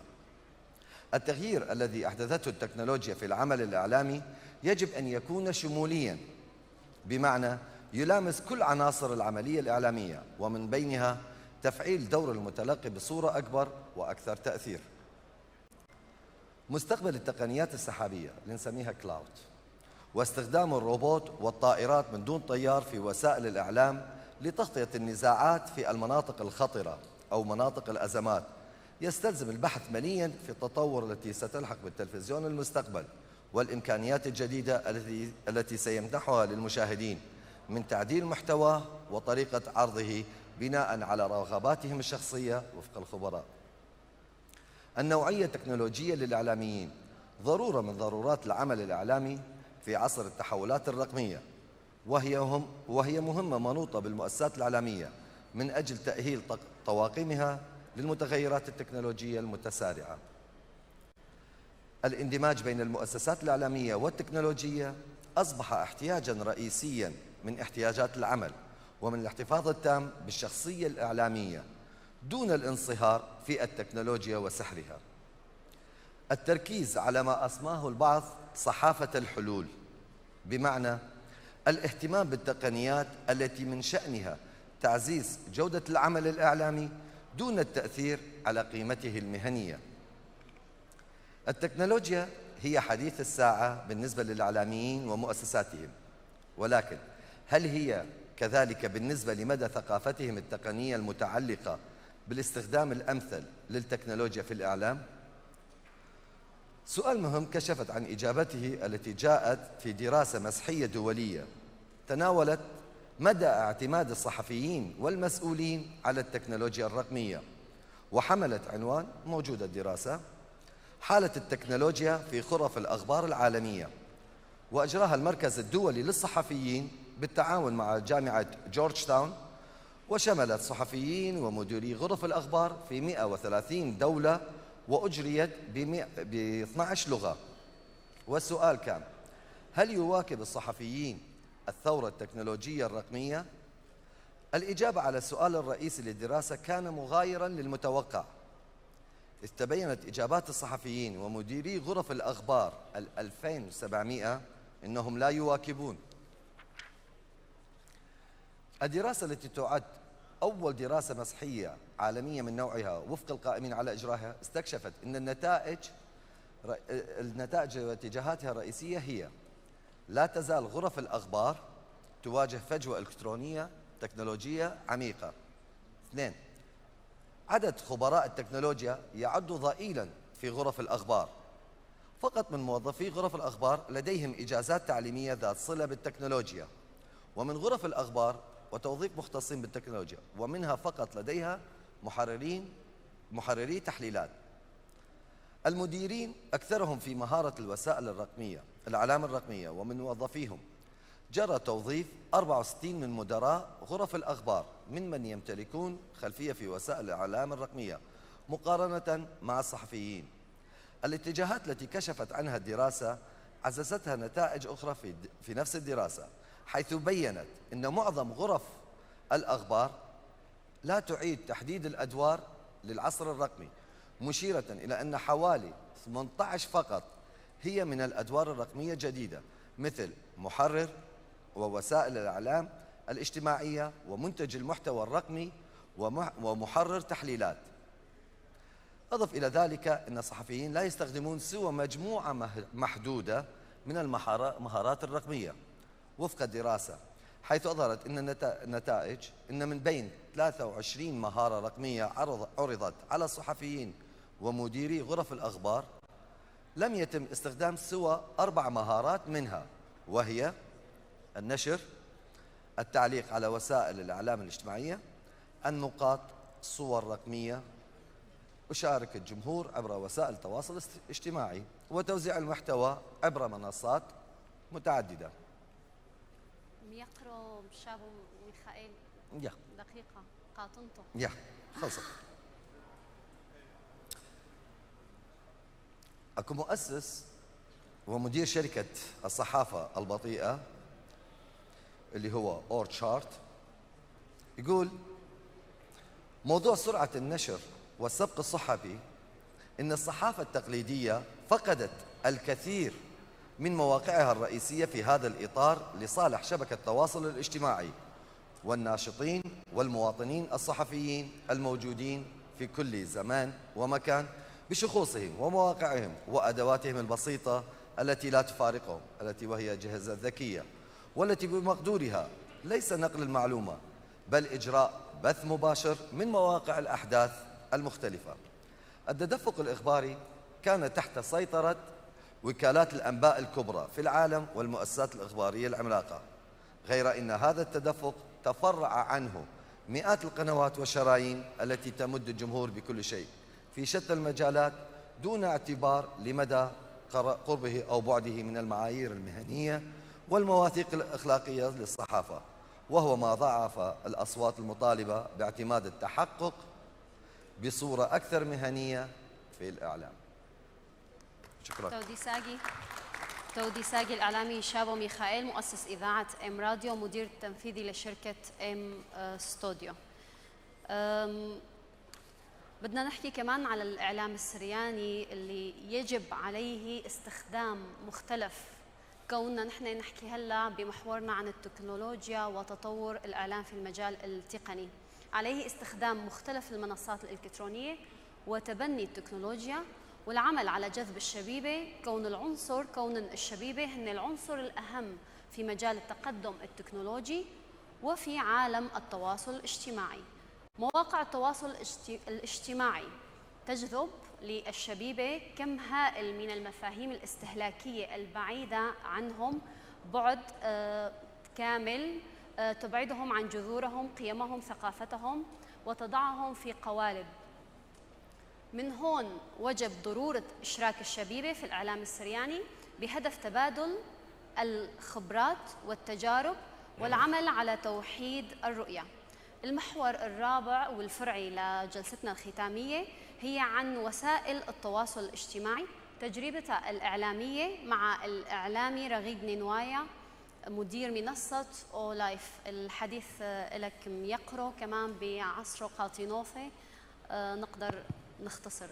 التغيير الذي أحدثته التكنولوجيا في العمل الإعلامي يجب أن يكون شمولياً، بمعنى يلامس كل عناصر العملية الإعلامية، ومن بينها تفعيل دور المتلقي بصورة أكبر وأكثر تأثير. مستقبل التقنيات السحابية اللي نسميها كلاود، واستخدام الروبوت والطائرات من دون طيار في وسائل الإعلام لتغطية النزاعات في المناطق الخطرة أو مناطق الأزمات، يستلزم البحث ملياً في التطور التي ستلحق بالتلفزيون المستقبل والإمكانيات الجديدة التي سيمنحها للمشاهدين من تعديل محتواه وطريقة عرضه بناء على رغباتهم الشخصية وفق الخبراء. النوعية التكنولوجية للإعلاميين ضرورة من ضرورات العمل الإعلامي في عصر التحولات الرقمية، وهي مهمة منوطة بالمؤسسات الإعلامية من أجل تأهيل طواقمها للمتغيرات التكنولوجية المتسارعة. الاندماج بين المؤسسات الإعلامية والتكنولوجية أصبح احتياجاً رئيسياً من احتياجات العمل، ومن الاحتفاظ التام بالشخصية الإعلامية دون الانصهار في التكنولوجيا وسحرها. التركيز على ما أسماه البعض صحافة الحلول، بمعنى الاهتمام بالتقنيات التي من شأنها تعزيز جودة العمل الإعلامي دون التأثير على قيمته المهنية. التكنولوجيا هي حديث الساعة بالنسبة للإعلاميين ومؤسساتهم، ولكن هل هي كذلك بالنسبة لمدى ثقافتهم التقنية المتعلقة بالاستخدام الأمثل للتكنولوجيا في الإعلام؟ سؤال مهم كشفت عن إجابته التي جاءت في دراسة مسحية دولية تناولت مدى اعتماد الصحفيين والمسؤولين على التكنولوجيا الرقمية، وحملت عنوان موجودة الدراسة حالة التكنولوجيا في غرف الأخبار العالمية، وأجراها المركز الدولي للصحفيين بالتعاون مع جامعة جورج تاون، وشملت صحفيين ومديري غرف الأخبار في 130 دولة، وأجريت ب 12 لغة. والسؤال كان: هل يواكب الصحفيين الثورة التكنولوجية الرقمية؟ الإجابة على السؤال الرئيسي للدراسة كان مغايراً للمتوقع، إذ تبينت إجابات الصحفيين ومديري غرف الأخبار 2700 أنهم لا يواكبون. الدراسة التي تعد أول دراسة مسحية عالمية من نوعها وفق القائمين على إجراها استكشفت أن النتائج واتجاهاتها الرئيسية هي: لا تزال غرف الأخبار تواجه فجوة إلكترونية تكنولوجية عميقة. 2. عدد خبراء التكنولوجيا يعد ضئيلاً في غرف الأخبار، فقط من موظفي غرف الأخبار لديهم إجازات تعليمية ذات صلة بالتكنولوجيا، ومن غرف الأخبار وتوظيف مختصين بالتكنولوجيا، ومنها فقط لديها محرري تحليلات. المديرين أكثرهم في مهارة الوسائل الرقمية، الإعلام الرقمية، ومن موظفيهم جرى توظيف 64 من مدراء غرف الأخبار ممن يمتلكون خلفية في وسائل الإعلام الرقمية مقارنة مع الصحفيين. الاتجاهات التي كشفت عنها الدراسة عززتها نتائج أخرى في نفس الدراسة، حيث بيّنت أن معظم غرف الأخبار لا تعيد تحديد الأدوار للعصر الرقمي، مشيرة إلى أن حوالي 18 فقط هي من الأدوار الرقمية الجديدة، مثل محرر ووسائل الإعلام الاجتماعية ومنتج المحتوى الرقمي ومحرر تحليلات. أضف إلى ذلك أن الصحفيين لا يستخدمون سوى مجموعة محدودة من المهارات الرقمية وفق الدراسة، حيث أظهرت أن النتائج أن من بين 23 مهارة رقمية عرضت على الصحفيين ومديري غرف الأخبار، لم يتم استخدام سوى 4 مهارات منها، وهي النشر، التعليق على وسائل الإعلام الاجتماعية، النقاط، صور رقمية، مشاركة الجمهور عبر وسائل التواصل الاجتماعي، وتوزيع المحتوى عبر منصات متعددة. يقرأ شابو ميخائيل دقيقة قاطنته خلصت. أكو مؤسس ومدير شركة الصحافة البطيئة اللي هو أورتشارت، يقول: موضوع سرعة النشر والسبق الصحفي إن الصحافة التقليدية فقدت الكثير من مواقعها الرئيسية في هذا الإطار لصالح شبكة التواصل الاجتماعي والناشطين والمواطنين الصحفيين الموجودين في كل زمان ومكان بشخوصهم ومواقعهم وأدواتهم البسيطة التي لا تفارقهم، التي وهي أجهزة ذكية، والتي بمقدورها ليس نقل المعلومة بل إجراء بث مباشر من مواقع الأحداث المختلفة. التدفق الإخباري كان تحت سيطرة وكالات الأنباء الكبرى في العالم والمؤسسات الإخبارية العملاقة، غير أن هذا التدفق تفرع عنه مئات القنوات والشرايين التي تمد الجمهور بكل شيء في شتى المجالات دون اعتبار لمدى قربه أو بعده من المعايير المهنية والمواثيق الأخلاقية للصحافة، وهو ما ضاعف الأصوات المطالبة باعتماد التحقق بصورة أكثر مهنية في الإعلام. شكرا. تودي ساقي الإعلامي شابو ميخائيل مؤسس إذاعة إم راديو مدير تنفيذي لشركة إم ستوديو. بدنا نحكي كمان على الإعلام السرياني اللي يجب عليه استخدام مختلف، كوننا نحن نحكي هلا بمحورنا عن التكنولوجيا وتطور الإعلام في المجال التقني. عليه استخدام مختلف المنصات الإلكترونية وتبني التكنولوجيا والعمل على جذب الشبيبة، كون الشبيبة هن العنصر الأهم في مجال التقدم التكنولوجي، وفي عالم التواصل الاجتماعي. مواقع التواصل الاجتماعي تجذب للشبيبة كم هائل من المفاهيم الاستهلاكية البعيدة عنهم بعد كامل، تبعدهم عن جذورهم، قيمهم، ثقافتهم، وتضعهم في قوالب. من هون وجب ضرورة إشراك الشبيبة في الإعلام السرياني بهدف تبادل الخبرات والتجارب والعمل على توحيد الرؤية. المحور الرابع والفرعي لجلستنا الختامية هي عن وسائل التواصل الاجتماعي، تجربتها الإعلامية مع الإعلامي رغيد نينوايا مدير منصة أو لايف. الحديث لك يقرأ كمان بعصر قاطينوفي، نقدر نختصر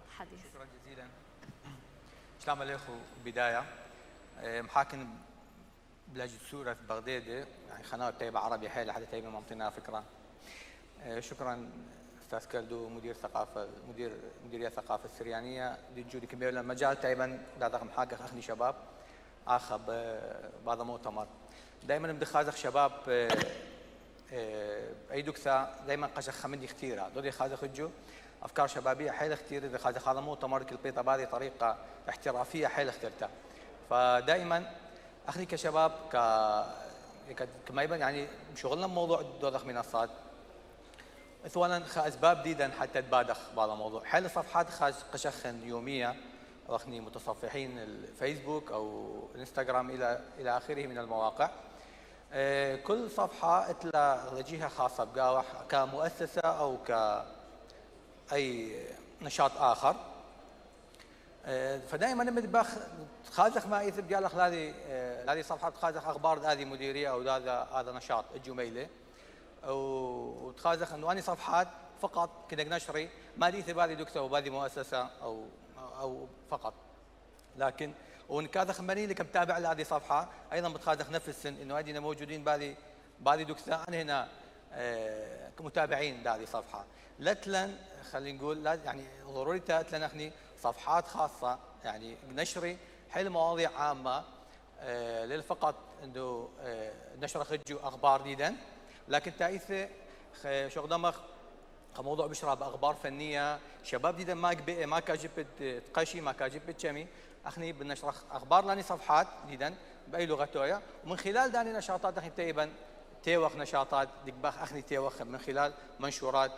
الحديث. شكرا جزيلا. السلام عليكم. بداية محاكم بلهجة سورة في بغداد، يعني قناة طيبة عربي حيل لحد طيبة منطقنا فكرة. شكرا استاذ كالدو مدير ثقافة مديرية الثقافة السريانية لجودي كبير للمجال تقريبا بعد محقق اخني شباب اخب بعض مؤتمر دائما بدي خازق شباب اي دكسا دائما قشخ خمدي كثيره دودي خازق جو افكار شبابيه حيل كثير اذا خازق هذا مؤتمر كل بيطه بهذه طريقه احترافيه حيل اخترتها. فدائما اخني كشباب كما يبان يعني شغلنا بموضوع دوضخ منصات اولا اسباب جديده حتى تبادخ بعض الموضوع حل صفحات قشخن يوميه رخني متصفحين الفيسبوك او الانستغرام الى اخره من المواقع. كل صفحه لها جهه خاصه بقاوح كمؤسسه او كاي نشاط اخر. فدائما لما تخازخ ما يثب قال لك هذه صفحه تخازخ اخبار هذه مديريه او هذا نشاط الجميله وتخازخ انه اني صفحات فقط كذا نشري ما دي هذه دكتور وهذه مؤسسه او فقط. لكن ونكاذخ مني اللي كمتابع لهذه الصفحه ايضا بتخازخ نفس السن انه هذه موجودين بهذه دكتور انا هنا كمتابعين لهذه الصفحه. لتلن خلينا نقول يعني ضروري تلن اخني صفحات خاصه يعني نشري حل مواضيع عامه للفقط انه نشر خجو اخبار جديدا. لكن تايثه شغل دمخ موضوع بشرى باخبار فنيه شباب جديدا ما كاجبت تقشي ما كاجبت شمي اخني بنشر اخبار لاني صفحات جديدا باي لغه تويا ومن خلال داني نشاطات اخني تقريبا تيوخ نشاطات دقباخ اخني تيوخ من خلال منشورات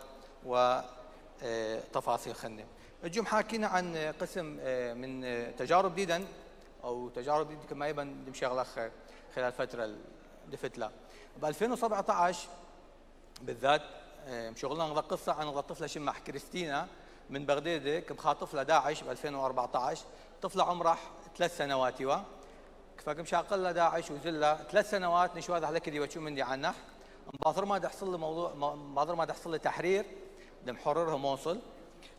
وتفاصيل خنه. اليوم حاكينا عن قسم من تجارب جديدا او تجارب جديده كما يبان مشغله خلال الفتره دفت له ب 2017 بالذات شغلنا نغض قصه عن نغض طفله شمح كريستينا من بغداد كم خاطفله داعش ب 2014 طفله عمرها 3 سنوات فكم شاقل داعش وزله 3 سنوات نشو هذا على كذي وشو مندي عنه مباطر ما تحصل له موضوع مباطر ما تحصل له تحرير بدنا نحررها موصل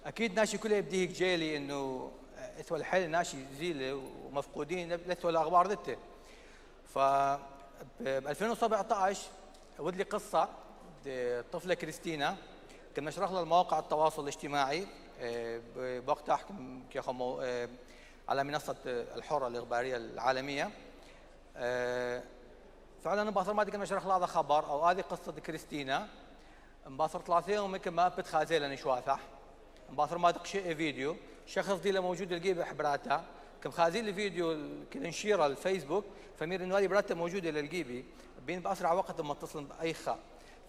اكيد ناشي كله يبدي هيك جيلي انه اثوى الحيل ناشي زيله ومفقودين اثوى الاخبار ذته. ف ب 2017 ود لي قصه طفله كريستينا كنا نشرح لها مواقع التواصل الاجتماعي بوقتها على منصه الحره الاخباريه العالميه. فعلا مباصر ما كنا نشرح لها هذا خبر او هذه قصه كريستينا مباصر 3 يوم يمكن ما بتخازيله نشواثح مباصر ما دقشي فيديو شخص دي موجود الجيب حبراتها كم خازين الفيديو كنا نشيره الفيسبوك فمير انه هذه براته موجوده للجيبي بين باسرع وقت لما اتصل باي خا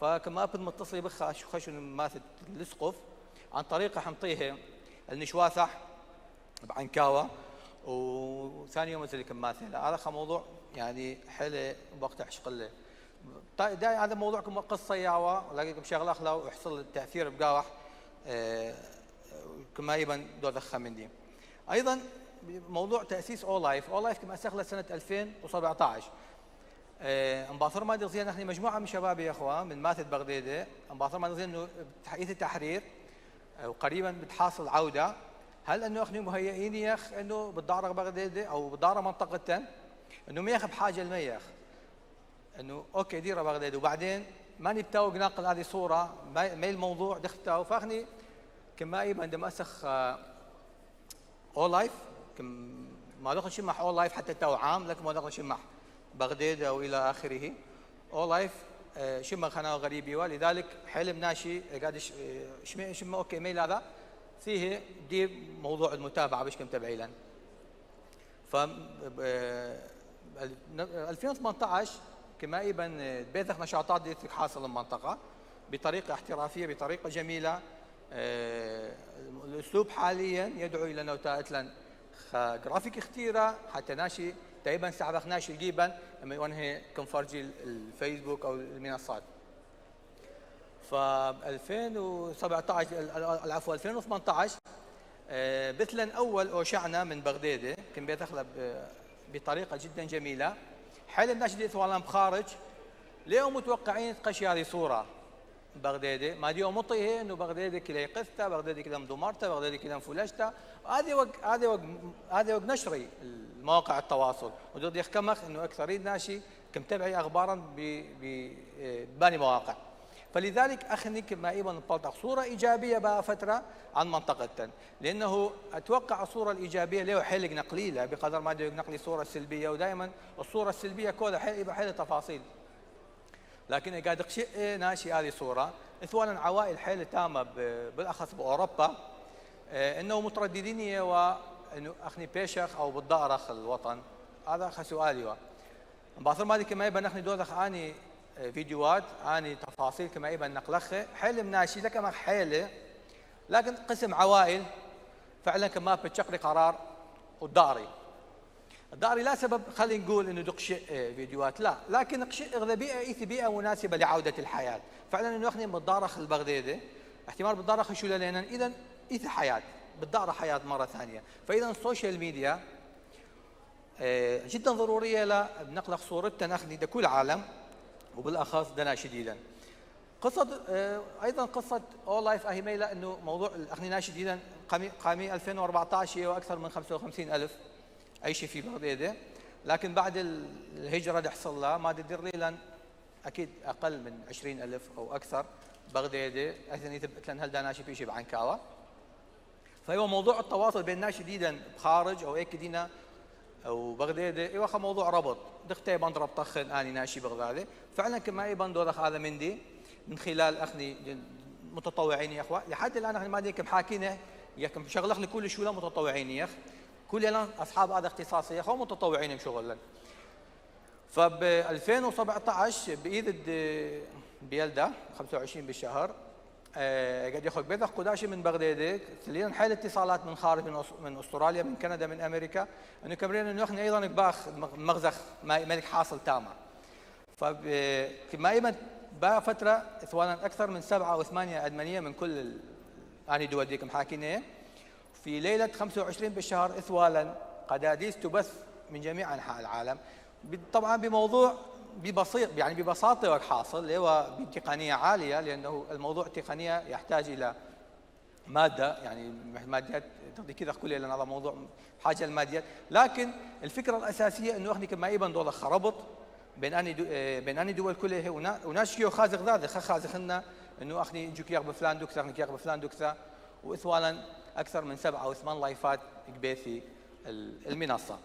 فكما كنت متصل بخا خشن ماثل الاسقف عن طريقه حمطيه النشواثح بعنكاوه وثاني يوم مثل كماثل هذا موضوع يعني حلو بوقت عشق له هذا موضوعكم قصه ياوه لاقيكم شغله اخلا ويحصل التاثير بقاوح كما يبان دوذخه من دي. ايضا موضوع تاسيس اول لايف كما استغلت سنه 2017 مباطر ما دزين احنا مجموعه من شباب يا اخوان من ماثل بغداد مباطر ما دزين انه تحقيق التحرير وقريبا بتحاصل عوده هل انه احنا مهيئين يا اخ انه بالدار بغداد او بالدار منطقه انه ما ياخذ بحاجه الميخ انه اوكي ديره بغداد وبعدين ما نبتاو ناقل هذه صوره ما الموضوع دختاو فاخني كما يبقى عندما اسخ اول لايف ما دخل شمح اول لايف حتى تو عام لكن ما دخل شمح بغداد او الى اخره اول لايف شمه خنا غريبي، ولذلك حلم ناشي قاعد شمه اوكي ميل هذا فيه دي موضوع المتابعه باش متابعي لنا. ف 2018 كما يبان بيثق نشاطات دي حاصل المنطقه بطريقه احترافيه بطريقه جميله. الاسلوب حاليا يدعو الى انه تاتلن جرافيك اختيره حتى ناشي تقريبا سابق ناشي جيبا وانهي كنفرجي الفيسبوك او المنصات. ف 2017 العفو 2018 مثلا اول اوشعنا من بغداده كان بيتخلى بطريقه جدا جميله. حلم ناشي دي ثوالان بخارج اليوم متوقعين تقشي هذه صوره بغداده ما ديو مطيه انه بغداده كلا قثته بغداده كلا مدمرته بغداده كلا فلشته. هذه وقت نشري المواقع التواصل ودود يحكمخ انه اكثرين ناشي كمتابعي اخبارا بباني مواقع. فلذلك اخني كما ايضا نطلع صوره ايجابيه بقى فتره عن منطقه لانه اتوقع الصوره الايجابيه له حلق نقليله بقدر ما نقلي الصوره السلبيه ودائما الصوره السلبيه كلها يبقى حيل تفاصيل. لكن قاعد شيء ناشي هذه صوره اثوالا عوائل حيل تامه بالاخص باوروبا انه مترددين وانه اخني بيشخ او بالدارخ الوطن. هذا سؤالي بعض ما كما يبقى نحن دولخ اني فيديوهات اني تفاصيل كما يبقى نقلخه حلم ناشي لك ما حيله لكن قسم عوائل فعلا كما بتشقري قرار والداري الداري لا سبب خلينا نقول انه دق شيء فيديوهات لا لكن شيء اغذى بيئه مناسبه لعوده الحياه. فعلا انه اخني بالدارخ البغدادي احتمال بالدارخ شو لنا اذا ايث حياه بالدار حياه مره ثانيه. فاذا السوشيال ميديا جدا ضروريه لنقل صورتنا ناخذ كل عالم وبالاخص دنا شديدا. قصه ايضا قصه اول لايف اهيميلا انه موضوع الاخني ناشديدا قامي 2014 واكثر من 55,000 اي شيء في بغداد لكن بعد الهجره اللي حصل لها ما تدير لي اكيد اقل من 20,000 او اكثر بغداد اذن يثبت لنا هل داناشي في شيء بعنكاوه. فهو موضوع التواصل بين ناشدين بخارج او هيك دينا او بغداد ايوه موضوع ربط دختي بنضرب طخن اني ناشي بغداد فعلا كما اي بندور هذا مندي من خلال اخني متطوعين يا اخوان لحد الان احنا ما ديك محاكينه ياكم شغله لي كل شو متطوعين يا اخ كلنا اصحاب هذا اختصاصي يا اخو متطوعين بشغلنا. فب 2017 بايد بيلدا 25 بالشهر قاعد ياخذ بيض قداشي من بغداد تلين حيل اتصالات من خارج من استراليا من كندا من امريكا انه كبرين انه احنا ايضا باخ مغزخ ملك حاصل تامه. فكما ايضا بقى فتره اثوانا اكثر من 7 أو 8 ادمنيه من كل اني دول ديك محاكينه في ليله 25 بالشهر اثوالا قداديس تبث من جميع انحاء العالم طبعا بموضوع ببسيط يعني ببساطه حاصل اللي هو بتقنيه عاليه لانه الموضوع تقنيه يحتاج الى ماده يعني ماديات تقضي كذا كلها لان هذا موضوع حاجه الماديات. لكن الفكره الاساسيه انه احنا كما ايضا دول خربط بين اني دول كلها وناشكيو خازق ذا خازقنا انه اخني نجوك ياخذ بفلان دكتور اخني ياخذ بفلان دكتور واثوالا اكثر من 7 أو 8 لايفات قبيثي المنصه.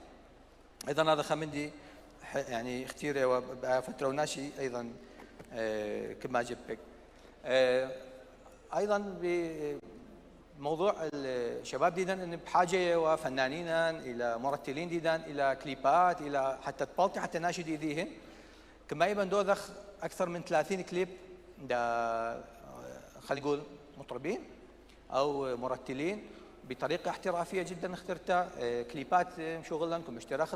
ايضا هذا خمندي يعني اختيره فتره وناشي ايضا كما جبك ايضا بموضوع الشباب ديدان ان بحاجه وفنانين الى مرتلين ديدان الى كليبات الى حتى تبلطي حتى ناشد ايديهن كما ايضا دوذخ اكثر من 30 كليب دا خلينا نقول مطربين او مرتلين بطريقه احترافيه جدا اخترتها كليبات مشغلن كم اشتراك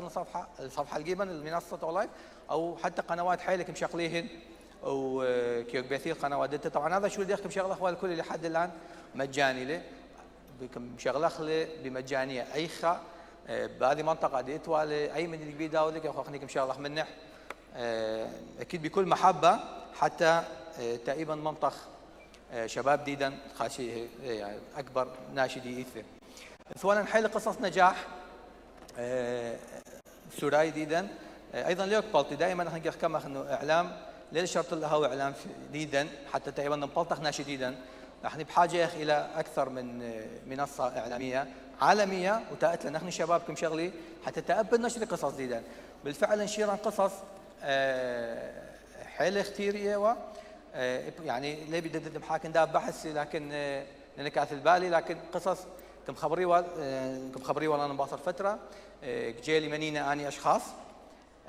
الصفحه الجيبن المنصه اونلاين او حتى قنوات حيلك مشغليهن او كيف بيثير قنوات طبعا هذا شو اللي يخدم شغله اخوان الكل لحد الان مجاني له مشغله له بمجانيه اي خا بهذه منطقه دي توالي اي من اللي بيداولك يا اخو خليكم شغله منح اكيد بكل محبه حتى تقريبا منطق شباب ديدن خاشي يعني اكبر ناشدي ايثر. ثوانا حيل قصص نجاح سوراي ديدن ايضا ليك بلطي دائما احنا كما انه اعلام ليش شرط له هو اعلام ديدن حتى تقريبا نبلطخ ناشديدا نحن بحاجه الى اكثر من منصه اعلاميه عالميه وتأتى لنا نحن شباب كم شغلي حتى تقبل نشر قصص ديدن. بالفعل نشير عن قصص حيل اختيريه و يعني ليه بدي محاكن داب بحث لكن لأن كانت البالي لكن قصص كم خبري والله أنا باصر فترة جيلي منينا أني أشخاص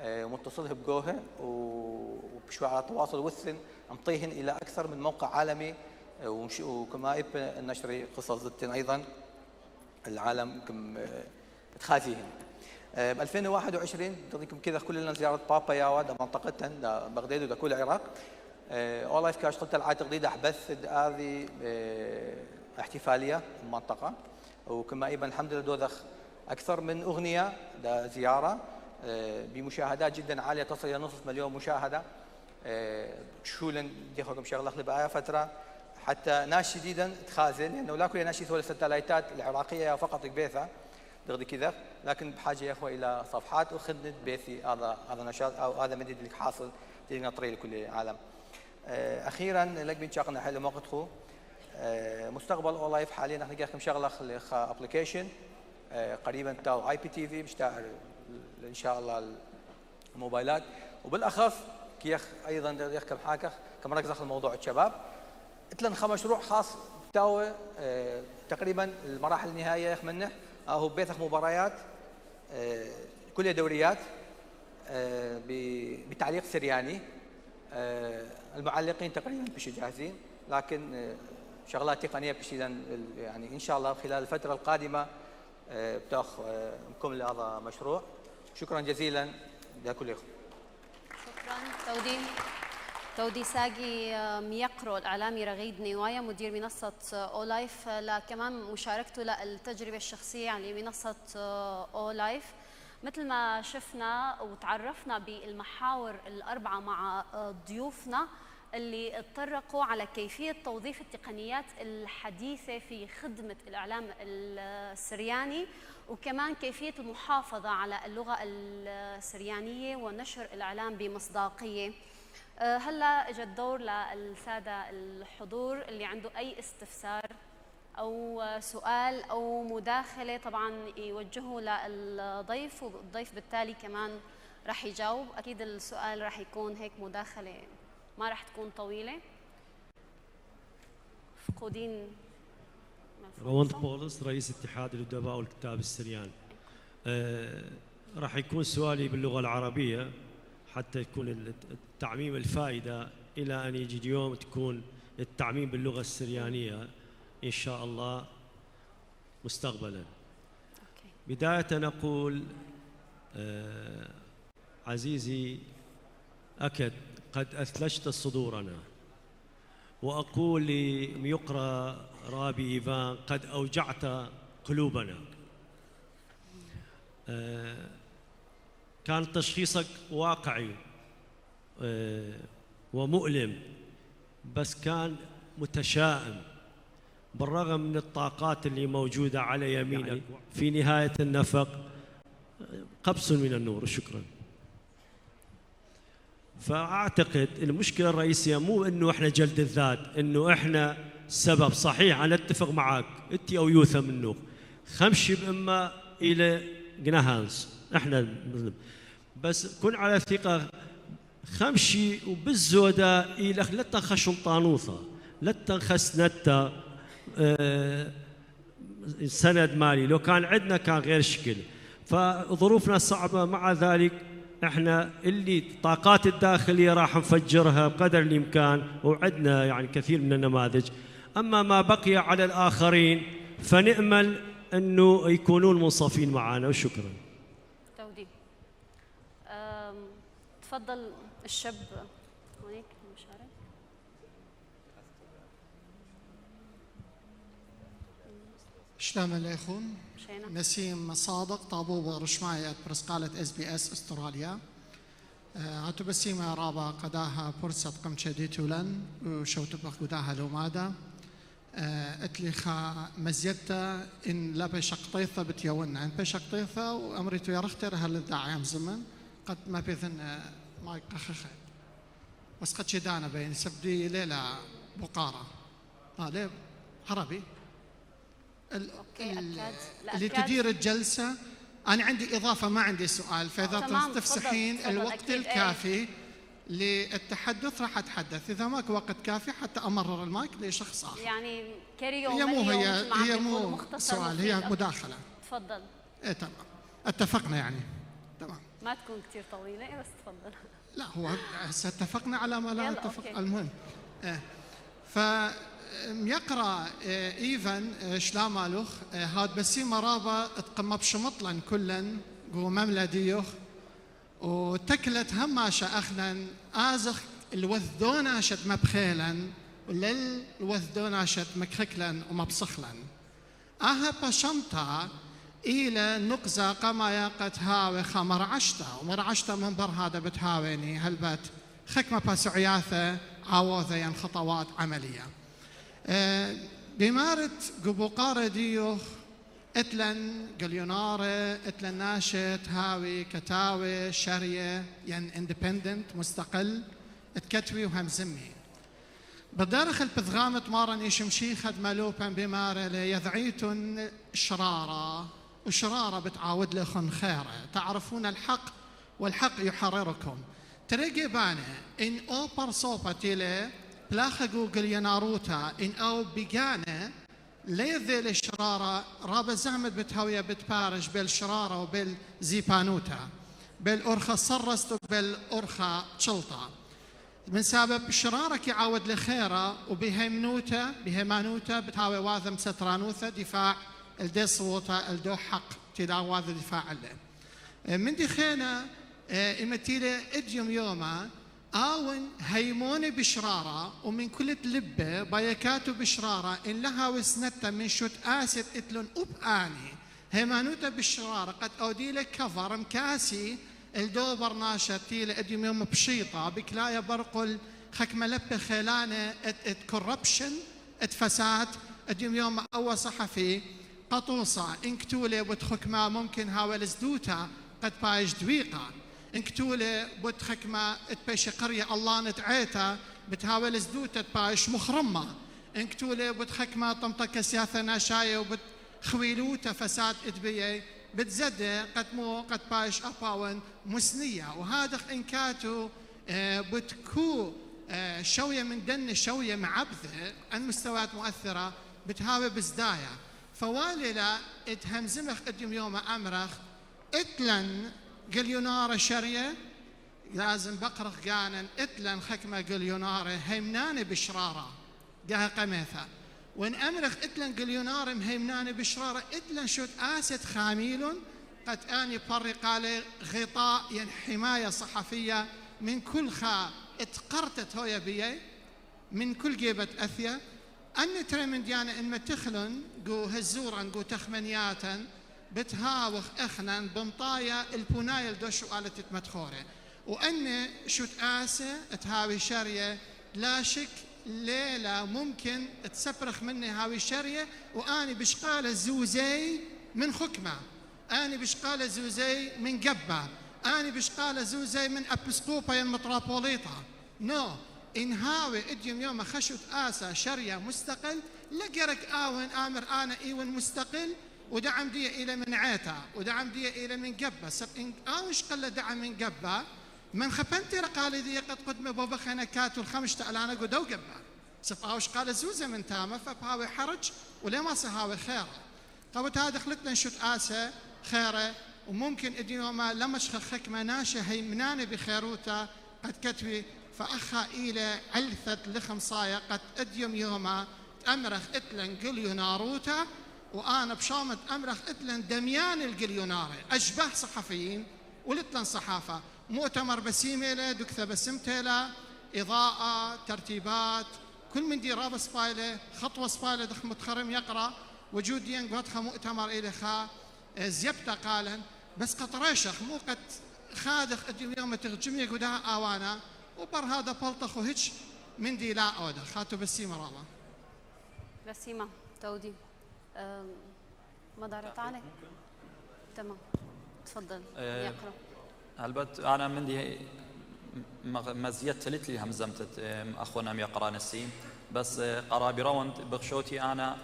ومتصله بجوها وبشوي على تواصل وثن أمطيهن إلى أكثر من موقع عالمي وكما إب النشر قصص ضدن أيضا العالم كم تخازيهن ب 2021 تضيكم كذا كلنا زيارة بابا ياوا دا منطقتنا دا بغداد ودا كل العراق أول لايف كاش قلت العاد تقديد أحبث هذه احتفالية في المنطقة وكما أيضا الحمد لله دوذخ أكثر من أغنية دا زيارة بمشاهدات جدا عالية تصل إلى نصف مليون مشاهدة شولن ديخوكم شغلة بآية فترة حتى ناس جديدا تخازن لأنه يعني لا كل ناشي ثول الستلايتات العراقية فقط بيثة دغدي كذا لكن بحاجة يا أخوة إلى صفحات وخدمة بيثي هذا نشاط أو هذا مديد اللي حاصل تلقى طريق لكل العالم. أخيرا لك بنشاقنا حل موقت خو مستقبل أول لايف حاليا نحن نحكي شغلة خ أبليكيشن قريبا تاو اي بي تي في مشتاق ان شاء الله الموبايلات وبالاخص كيخ ايضا يحكم حاكه كما ركز على موضوع الشباب اتلن مشروع خاص تاو تقريبا المراحل النهائيه يخ منه هو بيثخ مباريات كلها دوريات بتعليق سرياني المعلقين تقريبا بشي جاهزين لكن شغلات تقنيه بشي يعني ان شاء الله خلال الفتره القادمه بتاخ مكمل هذا مشروع. شكرا جزيلا لكل اخوه. شكرا تودي ساقي ميقرو الاعلامي رغيد نوايا مدير منصه او لايف كمان مشاركته للتجربه الشخصيه على منصه او لايف. مثل ما شفنا وتعرفنا بالمحاور الاربعه مع ضيوفنا اللي اتطرقوا على كيفية توظيف التقنيات الحديثة في خدمة الإعلام السرياني وكمان كيفية المحافظة على اللغة السريانية ونشر الإعلام بمصداقية. هلا اجى الدور للسادة الحضور اللي عنده أي استفسار أو سؤال أو مداخلة طبعا يوجهه للضيف والضيف بالتالي كمان راح يجاوب. أكيد السؤال راح يكون هيك مداخلة ما راح تكون طويلة. فقودين روند بولس رئيس اتحاد الأدباء والكتاب السريان. راح يكون سؤالي باللغة العربية حتى يكون التعميم الفائدة إلى أن يجي اليوم تكون التعميم باللغة السريانية إن شاء الله مستقبلا. بداية أقول عزيزي أكد قد أثلجت صدورنا وأقول لميقرا رابي إيفان قد أوجعت قلوبنا. كان تشخيصك واقعي ومؤلم بس كان متشائم بالرغم من الطاقات اللي موجودة على يمينك يعني في نهاية النفق قبس من النور. شكرا. فأعتقد المشكلة الرئيسية مو إنه إحنا جلد الذات، إنه إحنا السبب. صحيح أنا أتفق معك أنت أو يوثا منوق خمشي بإما إلى جناهانس إحنا بس كن على ثقة خمشي وبالزودة إلى لا تنخشم طانوثة لا تنخس نتا سند مالي. لو كان عندنا كان غير شكل. فظروفنا صعبة مع ذلك احنا اللي الطاقات الداخليه راح نفجرها بقدر الامكان وعندنا يعني كثير من النماذج. اما ما بقي على الاخرين فنامل انه يكونون منصفين معنا. وشكرا. تودي تفضل الشاب هونيك المشارك. شلام عليكم. نسيم صادق طابوب رشماية برسقالة SBS استراليا. عتو بسيمة رابا قداها فرصة قمت شديتولن وشوتبخ قداها لومادا. اتلخا مزيدتا إن لا بشقطيثة بتيون عن بشقطيثة وأمريتو يرختر هل الداعيام زمن قد ما بيثن ما يقخخ بس قد شدانا بين سبدي ليلة بقارة ليه عربي اللي تدير الجلسة. أنا عندي إضافة ما عندي سؤال فإذا تفسحين الوقت الكافي للتحدث راح أتحدث، إذا ماكو وقت كافي حتى أمرر المايك لشخص آخر. يعني كاريو هي مو سؤال، هي مداخلة. تفضل. إيه تمام، اتفقنا يعني. تمام، ما تكون كثير طويلة بس تفضل. لا هو هسه اتفقنا على ما لا نتفق. المهم يقرا ايفن شلامالوخ هاد بسيمه رابا تقم بشمطلن كلن جو مملا ديوخ وتكلت هماشا اخنن ازخ الوذدونا شت مبخيلن ولل الوذدونا شت مكخكلن ومبصخلن اها بشمتا إلى نقزة قما ياقت هاوي خمر عشتا ومر عشتا منبر هذا بتهاويني هلبت خكمة بسعياثة عوضة ين خطوات عملية. بمارة قبوقارة ديوخ اتلن قليونارة اتلن ناشط هاوي كتاوي شرية ين اندبندنت مستقل اتكتوي وهمزمي بدارخ البثغامة مارن يشمشي خد ملوبا بمارة ليذعيتن شرارة وشرارة بتعاود لخن خيرة تعرفون الحق والحق يحرركم تريقي بانا إن أو برصوبة تيلي بلاخقو قليناروتا إن أو بيقانا ليذي الشرارة رابا زعمت بتهوية بتبارج بالشرارة وبالزيبانوتا بالأرخة صرست وبالأرخة شلطة من سبب شرارك يعاود لخيرة وبهيمانوتا بتهاوي واذم سترانوثا دفاع الدي صوتا الدو حق تلاو هذا دفاع له من دي خينا امتيله اديوم يوما آون هيموني بشرارة ومن كل لبة بايكاتو بشرارة إن لها وسنتا من شوت آسد اتلون أبآني هيمانوتا بشرارة قد أودي لك كفر مكاسي الدو برناشة تيلة اديوم يوم بشيطة بكلاية برقل خكمة لبة خيلانة ات كوربشن ات فساد اديوم يوم أول صحفي قطوصة انكتولة بتخكمة ممكن هاول زدوتا قد بايش دويقة انكتولة بتخكمة تبيش قرية الله نتعيتا بتهاول زدوتا تبايش مخرمة انكتولة بتخكمة طمطة سياثة ناشاية وبتخويلوتا فساد ادبية بتزدى قد مو قد بايش أباون مسنية وهذا انكاتو بتكو شوية من دن شوية معبذة عن مستويات مؤثرة بتهاوي بزدايا فواللا اتهمزمخ اديم يوم امرخ اتلن قليونارة شرية لازم بقرخ قانا اتلن خكمة قليونارة هيمنانة بشرارة قاها قميثة وان امرخ اتلن قليونارة مهيمنانة بشرارة اتلن شوت اسد خاميل قد اني فرق عليه غطاء ين حماية صحفية من كل خا اتقرتت هويا بيي من كل جيبة اثيا أن ترى من ديانا إن متخلن جو هزورا جو تخمنياتا بتهاوخ إخنا بمطايا البناية الدوشو قالت تمتخورة وأن شوت آسة تهاوي شرية لا شك ليلة ممكن تسفرخ مني هاوي شرية وأني بشقالة زوزي من خكمة أني بشقالة زوزي من قبة أني بشقالة زوزي من أبسقوبة المتروبوليطا إن هاوي اديم يوم خشوت آسا شرية مستقل لقرك آون آمر آنا إيون مستقل ودعم دي إلى من عيتا ودعم دي إلى من قبة سب إن آوش قل دعم من قبة من خبنتي رقالي دي قد قدم بابا خينا كاتو الخمشة ألانا قدو قبة سب آوش قال زوزة من تامة فبهاوي حرج وليه ما سهاوي خيرة قبت هذا دخلتنا نشوت آسا خيرة وممكن اديم يوم لمش خكمة ناشة هي منانة بخيروتا قد كتوي فأخا إلى علثة لخمصايا قد أديم يوما أمرخ إتلن قليوناروتا وأنا بشامة أمرخ إتلن دميان القليوناري أشبه صحفيين ولتلن صحافة مؤتمر بسيميلة دكثة بسمتيلة إضاءة ترتيبات كل من دي رابط سبايلة خطوة سبايلة دخ متخرم يقرأ وجود ينقوتها مؤتمر إلى خا زيبتا قالا بس قد ريشخ مو قد خادخ أديم يوم تغجمي قدها آوانا وبر هذا بلطخ وهيش من دي لا أودا خاتو بسيمة رابا بسيمة تودي ما دارت عليك تمام تفضل يقرأ البت أنا من دي مزيت تلت لي همزمت أخونا يقرأ نسيم بس قرابي روند بخشوتي أنا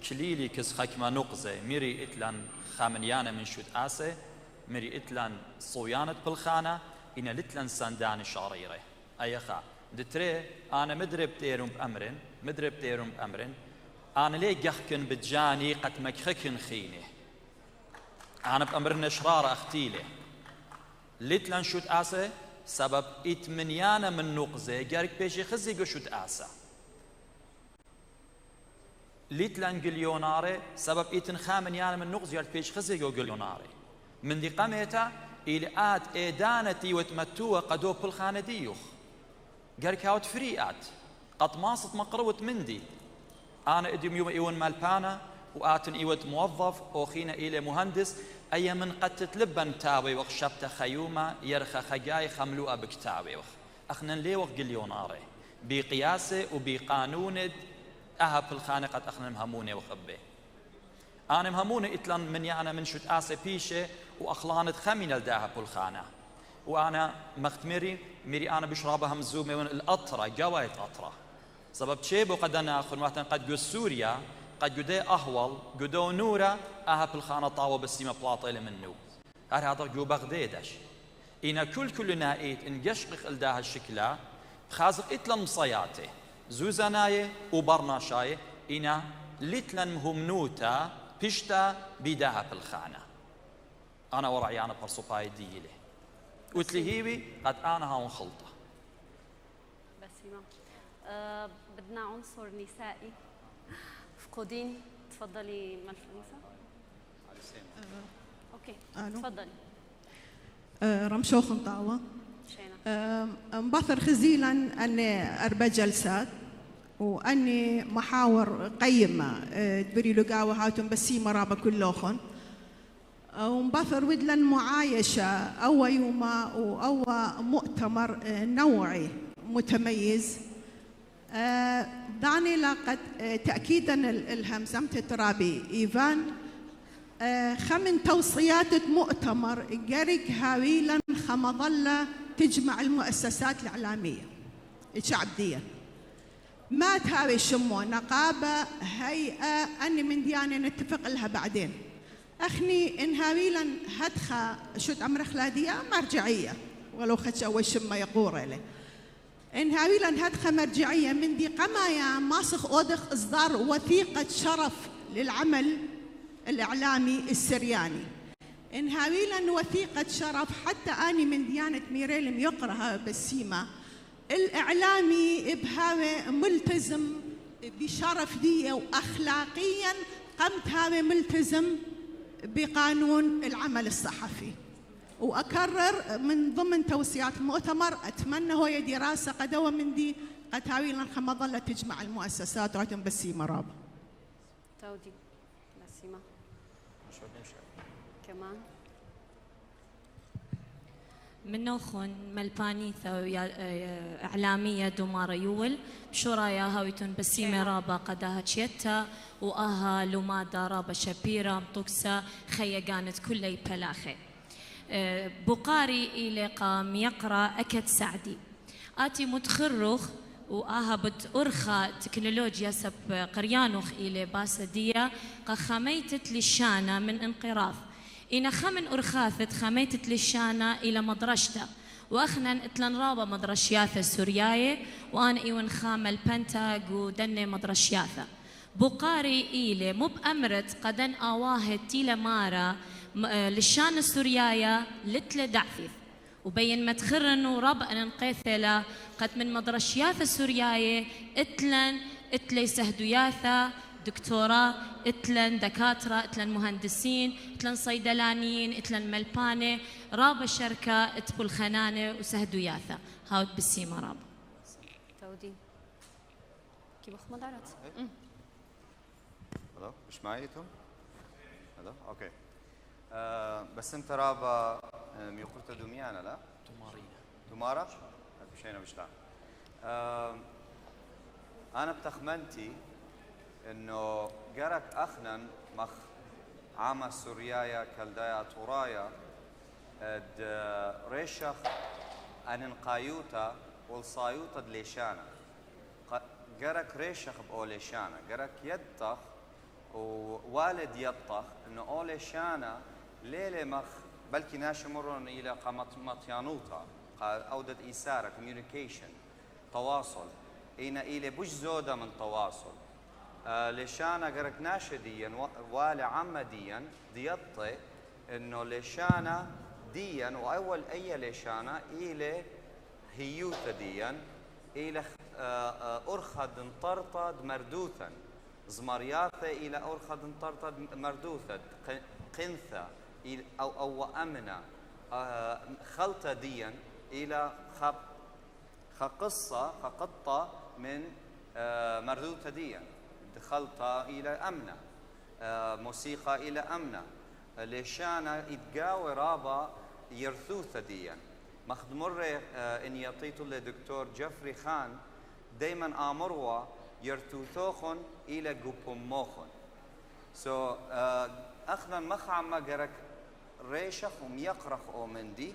كليلي كس خكمة نقزة ميري إتلان خامنيانة من شوت آسة ميري إتلان صويانة بالخانة إن لتلن سندان شعريرة أيخا دتري أنا مدرب تيرم بأمرن أنا ليه جخكن بتجاني قد مكخكن خينه أنا بأمرنا شرارة أختيله ليتلان شوت آسة سبب إتمنيانا من نقزة جارك بيشي خزي شوت آسة ليتلان قليوناري سبب إتن خامنيانا من نقزة جارك بيشي خزي قليوناري من دي قميتا إلى آت إيدانتي وتمتوه قدو بالخانة ديوخ جارك هاوت فريات قد ماصت مقروة مندي أنا إديم يوم إيون مالبانا وآتن إيوت موظف أوخينا إلى مهندس أي من قد تتلبن تاوي وخ شبت خيومة يرخى خجاي خملوء بكتاوي وخ أخنا لي وخ قليوناري بقياسه وبقانون أهب الخانة قد أخنا مهمونة وخبه أنا مهمونة إتلان من يعني من شوت آسي بيشة وأخلانت خمين الداهب الخانة وأنا مختمري ميري أنا بشرابها مزومة من الأطرة جوايت أطرة سبب تشيبو قد ناخذ مثلا قد جو سوريا قد جدي أهول جدو نورا أهب الخانة طاوة بسيمة بلاطة منو هذا جو بغدادش إن كل نائت إن جشق الداها الشكلا خازق إتلن مصياته زوزاناي وبرناشاي إن لتلن مهمنوتا بيشتا بداها بالخانة أنا ورعي أنا برصوباي ديلي وتلهيبي قد أنا هون خلطة بسيمة بدنا عنصر نسائي فقودين تفضلي ملفونيسة اوكي تفضلي رمشوخ طاوة شينا مبثر خزيلا أني أربع جلسات وأني محاور قيمة تبري لقاوة هاتم بسيمة رابا كلوخن ومبثر ودلا معايشة أو يوم أو مؤتمر نوعي متميز داني لقد تأكيدا الهمزم تترابي إيفان خمن توصيات مؤتمر جريك هاويلا خمظلة تجمع المؤسسات الإعلامية الشعبية ما تهاوي شمو نقابة هيئة أني من ديانة نتفق لها بعدين أخني إن هاويلا هدخة شوت أمر خلادية مرجعية ولو خدش أول شمة يقور له إن هاويلا هدخة مرجعية من دي قمايا ماسخ أودخ إصدار وثيقة شرف للعمل الإعلامي السرياني إن هاويلا وثيقة شرف حتى أني من ديانة ميريلم يقرأها بالسيمة الإعلامي بهاوي ملتزم بشرف دي وأخلاقيا قمت هاوي ملتزم بقانون العمل الصحفي وأكرر من ضمن توصيات المؤتمر أتمنى هو دراسة قدوة من دي قد هاويلا خمظلة تجمع المؤسسات وعتم بسيمة رابع تودي بسيمة كمان من نوخن ملبانيثا إعلامية دومارا يول بشورايا هاويتون بسيمة رابا قداها تشيتا وآها لومادا رابا شبيرا مطوكسا خيا كانت كلي بلاخي بقاري إلى قام يقرأ أكد سعدي آتي متخرخ وآها بتأرخى تكنولوجيا سب قريانوخ إلى باسدية قخميتت للشانة من انقراض إن خمن أرخاثت خميتت للشانة إلى مدرشتا وأخنا إتلن رابا مدرشياثة السورياية وأنا إيون خام البنتا ودني مدرشياثة بقاري إلى مو بأمرت قدن آواهد تيلا مارا للشان السورياية لتل دعثيث وبين متخرن وربا ننقيثلا قد من مدرشياثة السورياية إتلي سهدوياثة دكتوراه إتلن دكاترة إتلن مهندسين إتلن صيدلانيين إتلن ملبانة رابا شركة إتبو الخنانة وسهدوياثة هاوت بالسيمة رابا تودي كيف أخمد عرات هذا مش معي انتم؟ هذا اوكي بس انت رابا ميقولت دوميانا لا؟ تمارا؟ مشينا بشتاع انا بتخمنتي انه جرك اخنن مخ عاما سوريايا كالدايا تورايا اد ريشخ ان قايوتا والصايوتا دليشانا جرك ريشخ بأوليشانا جرك يدطخ ووالد يطخ انه أوليشانا ليلة مخ بلكي ناشمرون الى قامت مطيانوتا اودت ايسارة communication تواصل إينا إلى بوش زودة من تواصل لشانا قرك ناشديا والي عمديا ديطي إنه لشانا ديا وأول أي لشانا إلى هيوتا ديا إلى أرخد انطرطد مردوثا زمرياثة إلى أرخد انطرطد مردوثا قنثة أو أمنة خلطة ديا إلى قصة قطة من مردوثة ديا خلطة إلى أمنة موسيقى إلى أمنة ليشانا يتقاوي رابا يرثوثة ديا ماخذ مرة إن يعطيته لدكتور جفري خان دايما آمروا يرثوثوخن إلى قبوموخن أخنا مخع ما قرك ريشخ وميقرخ أو مندي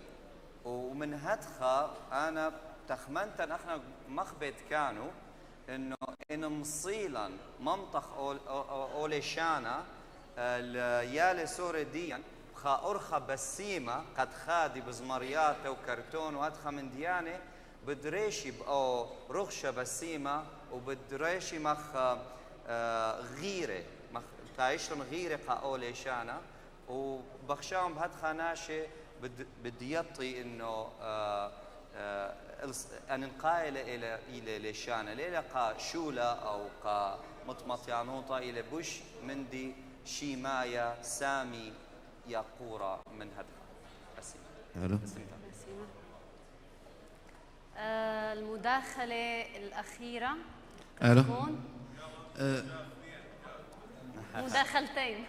ومن هدخة أنا تخمنت أن احنا مخبت كانوا إنه إن مصيلا منطق أوليشانا يالي سوري ديا خا أرخى بسيمة قد خادي بزمريات وكرتون وأدخى من ديانة بدريشي أو رخشة بسيمة وبدريشي مخ غيرة مخ تعيشهم غيرة قا أوليشانا وبخشاهم بهدخى ناشي بدي يطي إنه أن نقايل إلى ليشانا ليلة قا شولة أو قا مطمطيانوطة إلى بوش مندي شيمايا سامي يقورة من هذا المداخلة الأخيرة ألو تكون مداخلتين.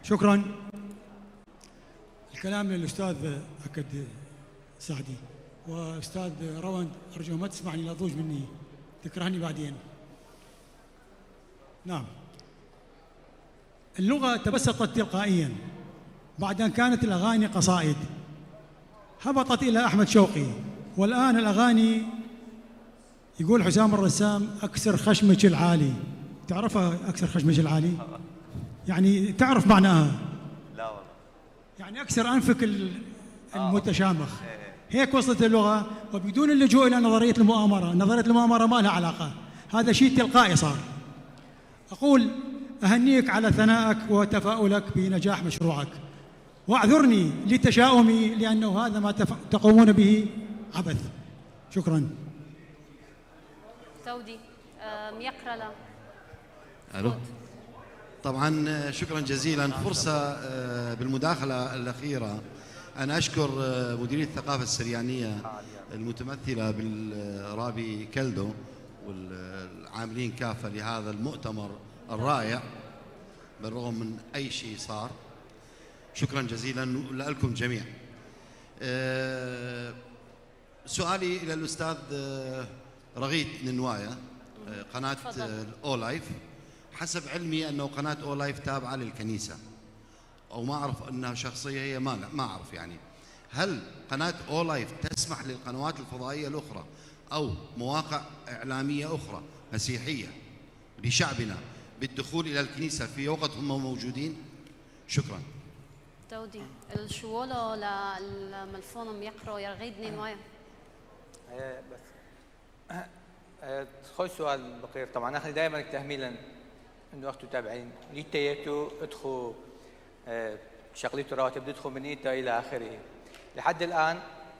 شكرا. الكلام للأستاذ أكد سعدي وأستاذ روند، أرجو ما تسمعني لا تضوج مني تكرهني بعدين. نعم، اللغة تبسطت تلقائيا بعد أن كانت الأغاني قصائد، هبطت إلى أحمد شوقي، والآن الأغاني يقول حسام الرسام أكسر خشمك العالي. تعرفها أكسر خشمك العالي؟ يعني تعرف معناها؟ لا والله. يعني أكسر أنفك المتشامخ. هيك وصلت اللغة، وبدون اللجوء إلى نظرية المؤامرة. نظرية المؤامرة ما لها علاقة، هذا شيء تلقائي صار. أقول أهنيك على ثنائك وتفاؤلك بنجاح مشروعك، واعذرني لتشاؤمي لأنه هذا ما تقومون به عبث. شكرا. تودي ميقرأ له. ألو. طبعا شكرا جزيلا. فرصة بالمداخلة الأخيرة أنا أشكر مديرية الثقافة السريانية المتمثلة بالرابي كلدو والعاملين كافة لهذا المؤتمر الرائع بالرغم من أي شيء صار. شكرا جزيلا لكم جميعا. سؤالي إلى الأستاذ رغيت ننوايا، قناة أو لايف. حسب علمي أنه قناة أو لايف تابعة للكنيسة، أو ما أعرف أنها شخصية هي، ما أعرف يعني. هل قناة أو لايف تسمح للقنوات الفضائية الأخرى أو مواقع إعلامية أخرى مسيحية لشعبنا بالدخول إلى الكنيسة في وقت هم موجودين؟ شكرا. تودي الشوولو للملفون يقرأ يرغيدني نوايا. بس خوش سؤال بقير. طبعا احنا دائما تهميلا انه اختو تابعين ليتيتو ادخو شغليتو رواتب ادخو من ايتا الى اخره. لحد الان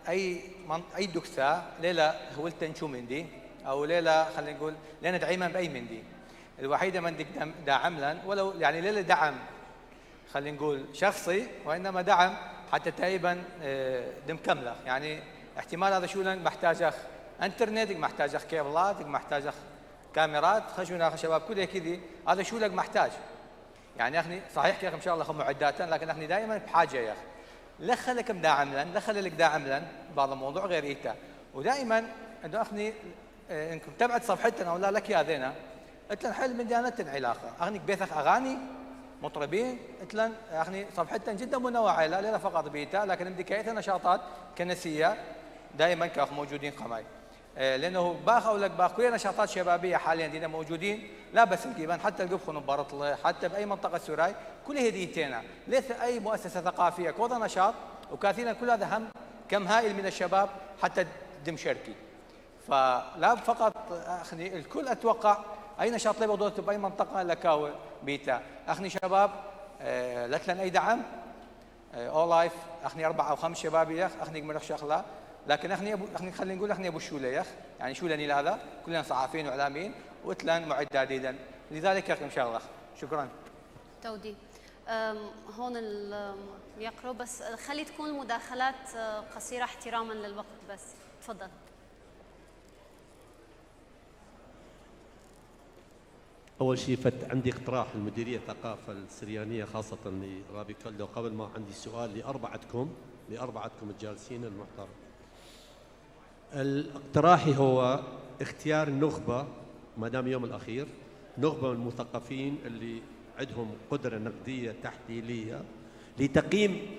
اي دكسا ليله هولتن شو مندي او ليله خلينا نقول لنا دعيما باي مندي. الوحيده من دعم لن ولو يعني ليله دعم خلينا نقول شخصي، وانما دعم حتى تقريبا دم كامله. يعني احتمال هذا شو لن محتاج انترنت، محتاج كيبلات، محتاج كاميرات، خشونا شباب كله كذي. هذا شو لك محتاج. يعني اخني صحيح يا اخي ان شاء الله هم معدات، لكن اخني دائما بحاجه يا اخي. لخلك داعم لن، لخلك داعم لن بعض الموضوع غير ايتا. ودائما انه اخني انكم تبعت صفحتنا ولا لك يا ذينا اتلن حل من ديانتنا علاقه. اخني بيثخ اغاني مطربين اتلن اخني صفحتنا جدا منوعه، لا لا فقط بيتا، لكن بدكايتها نشاطات كنسيه دائما كاخ موجودين قماي. لانه باخ او لك باخ كل نشاطات شبابيه حاليا دينا موجودين، لا بس الجيبان حتى القبخن ببرطله حتى باي منطقه سوراي كل هديتنا. ليس اي مؤسسه ثقافيه كوضا نشاط وكاثيرا كل هذا هم كم هائل من الشباب حتى دم شركي. فلا فقط اخني الكل اتوقع اي نشاط لي بضوت باي منطقه لكاوي بيتا اخني شباب لتلن اي دعم اول لايف اخني 4 أو 5 شباب يا اخني مرخ شغله، لكن اخني خلينا نقول اخني ابو الشوله يا يعني شولني هذا كلنا صحافيين واعلاميين وتلن معدادين، لذلك ان شاء الله. شكرا. تودي هون يقرأ بس خلي تكون المداخلات قصيرة احتراما للوقت بس. تفضل. أول شيء عندي اقتراح المديرية الثقافة السريانية خاصة لرابي كلو، قبل ما عندي سؤال لأربعتكم الجالسين المحترم. الاقتراحي هو اختيار النخبة ما دام يوم الأخير، نخبة من المثقفين اللي عندهم قدرة نقدية تحليلية لتقييم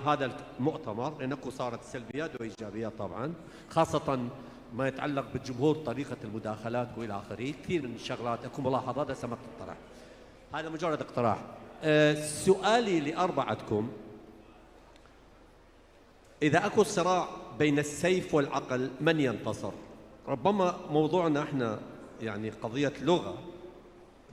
هذا المؤتمر، لأن صارت سلبيات وإيجابيات طبعا، خاصة ما يتعلق بالجمهور، طريقة المداخلات وإلى آخره، كثير من الشغلات أكو ملاحظات هسه ما تقترح. هذا مجرد اقتراح. سؤالي لأربعتكم، إذا أكو صراع بين السيف والعقل من ينتصر؟ ربما موضوعنا احنا يعني قضية لغة.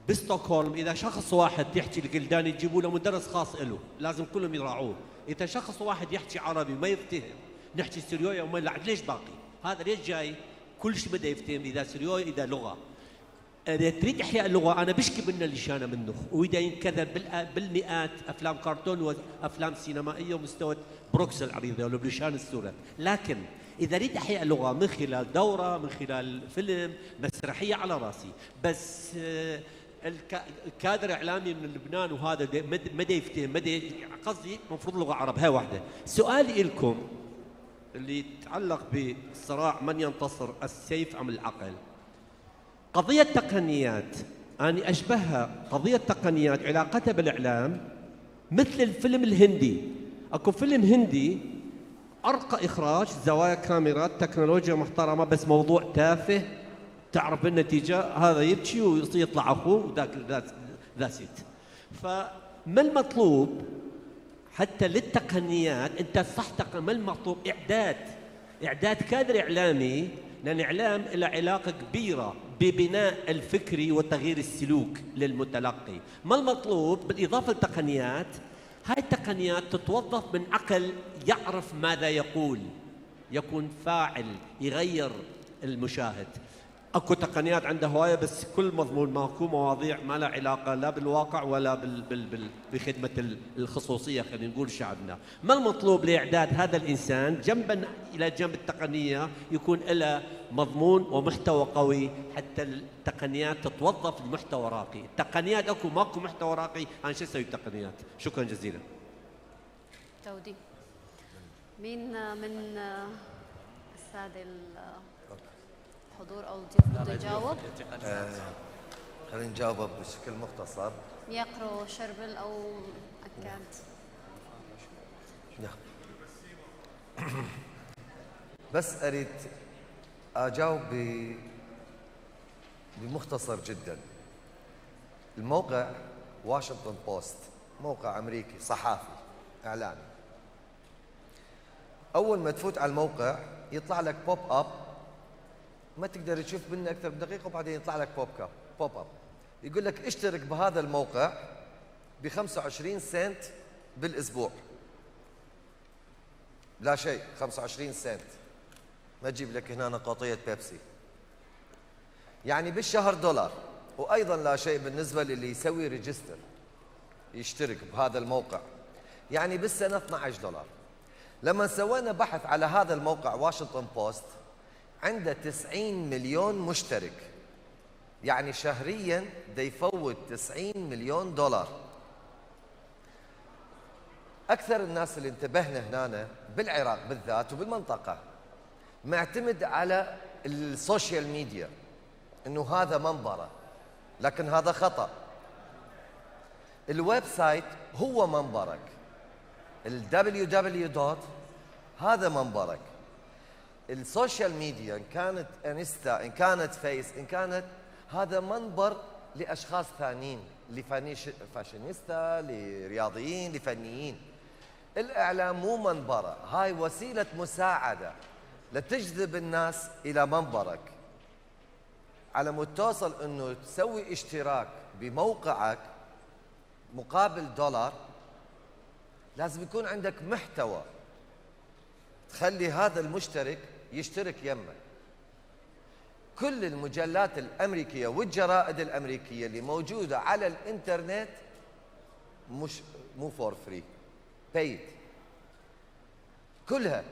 بستوكهولم إذا شخص واحد يحكي القلداني يجيبوا له مدرس خاص له، لازم كلهم يراعوه. إذا شخص واحد يحكي عربي ما يفتهم، نحكي سوريوي وما يلعب، ليش باقي؟ هذا ليش جاي؟ كل شيء بده يفتهم، إذا سوريوي إذا لغة. إذا تريد إحياء اللغة أنا بشكي منا اللي شانه منه، وإذا ينكذب بالمئات أفلام كرتون وأفلام سينمائية ومستوى بروكسل العريضة ولا بلشان السورة، لكن إذا ريد أحياء اللغة من خلال دورة، من خلال فيلم، مسرحية، على راسي، بس الكادر إعلامي من لبنان وهذا مدى يفتهم، مدى قصدي مفروض لغة عرب. هاي واحدة. سؤالي لكم اللي يتعلق بالصراع من ينتصر، السيف أم العقل؟ قضية تقنيات أنا أشبهها قضية تقنيات علاقتها بالإعلام مثل الفيلم الهندي. أكو فيلم هندي أرقى إخراج، زوايا كاميرات، تكنولوجيا محترمة، بس موضوع تافه، تعرف النتيجة، هذا يبكي ويطلع أخوه وذاك ذاسيت. فما المطلوب حتى للتقنيات؟ أنت صح ما المطلوب؟ إعداد كادر إعلامي، لأن الإعلام له علاقة كبيرة ببناء الفكري وتغيير السلوك للمتلقي. ما المطلوب بالإضافة للتقنيات؟ هاي التقنيات تتوظف من عقل يعرف ماذا يقول، يكون فاعل، يغير المشاهد. اكو تقنيات عندها هوايه بس كل مضمون ماكو مواضيع ما لها علاقه لا بالواقع ولا بخدمه الخصوصيه، خلينا نقول شعبنا. ما المطلوب لاعداد هذا الانسان جنبا الى جنب التقنيه، يكون له مضمون ومحتوى قوي حتى التقنيات تتوظف المحتوى راقي. التقنيات اكو ماكو محتوى راقي، انا شو اسوي بالتقنيات؟ شكرا جزيلا. تودي مين من الساده الحضور او الضيوف بده يجاوب؟ خلينا نجاوب بشكل مختصر. يقرو شربل او اكاد. بس اريد اجاوب بمختصر جدا. الموقع واشنطن بوست موقع امريكي صحافي اعلامي. اول ما تفوت على الموقع يطلع لك بوب اب، ما تقدر تشوف منه اكثر من دقيقه، وبعدين يطلع لك بوب اب يقول لك اشترك بهذا الموقع ب 25 سنت بالاسبوع. لا شيء، 25 سنت ما تجيب لك هنا قطية بيبسي، يعني بالشهر $1. وايضا لا شيء بالنسبه للي يسوي ريجستر يشترك بهذا الموقع، يعني بالسنه $12. لما سوينا بحث على هذا الموقع واشنطن بوست عنده 90 مليون مشترك، يعني شهريا دا يفوت $90 مليون. اكثر الناس اللي انتبهنا هنا بالعراق بالذات وبالمنطقه معتمد على السوشيال ميديا انه هذا منبره، لكن هذا خطا. الويب سايت هو منبرك، www. هذا منبرك. السوشيال ميديا ان كانت انستا، ان كانت فيس، ان كانت، هذا منبر لاشخاص ثانيين، لفاشينيستا، لرياضيين، لفنيين. الإعلام مو منبرة، هاي وسيلة مساعدة لتجذب الناس إلى منبرك. على مود توصل أنه تسوي اشتراك بموقعك مقابل $، لازم يكون عندك محتوى تخلي هذا المشترك يشترك يمك. كل المجلات الأمريكية والجرائد الأمريكية اللي موجودة على الإنترنت مو فور فري، paid. كلها،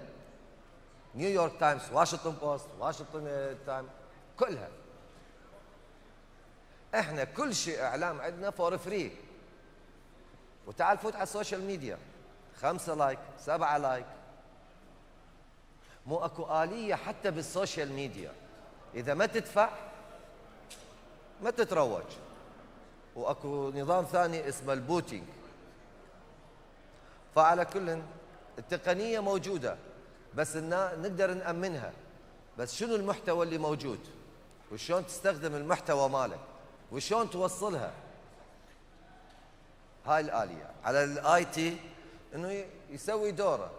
نيويورك تايمز، واشنطن بوست، واشنطن تايم، كلها. احنا كل شيء اعلام عندنا فور فري. وتعال فوت على السوشيال ميديا، 5 لايك، 7 لايك. مو اكو آلية حتى بالسوشيال ميديا، اذا ما تدفع ما تتروج. واكو نظام ثاني اسمه البوتينج. فعلى كل التقنية موجودة، بس نقدر نأمنها. بس شنو المحتوى اللي موجود، وشون تستخدم المحتوى مالك، وشون توصلها. هاي الآلية. على الاي تي انه يسوي دوره،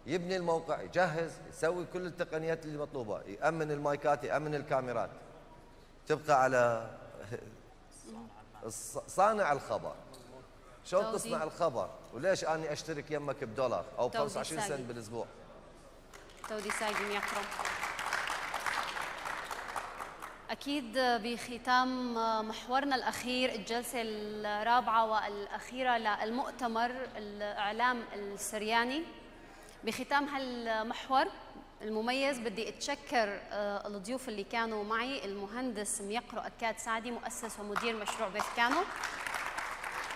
يبني الموقع، يجهز، يسوي كل التقنيات اللي مطلوبة، يأمن المايكات، يأمن الكاميرات. تبقى على صانع الخبر، شلون تصنع الخبر، وليش أنا أشترك يمك $1 أو ب 25 سنت بالأسبوع. تودي ساقي ميقرم. أكيد بختام محورنا الأخير، الجلسة الرابعة والأخيرة للمؤتمر الإعلام السرياني، بختام هالمحور المميز بدي أتشكر الضيوف اللي كانوا معي، المهندس ميقرو أكاد سعدي، مؤسس ومدير مشروع بيثكانو،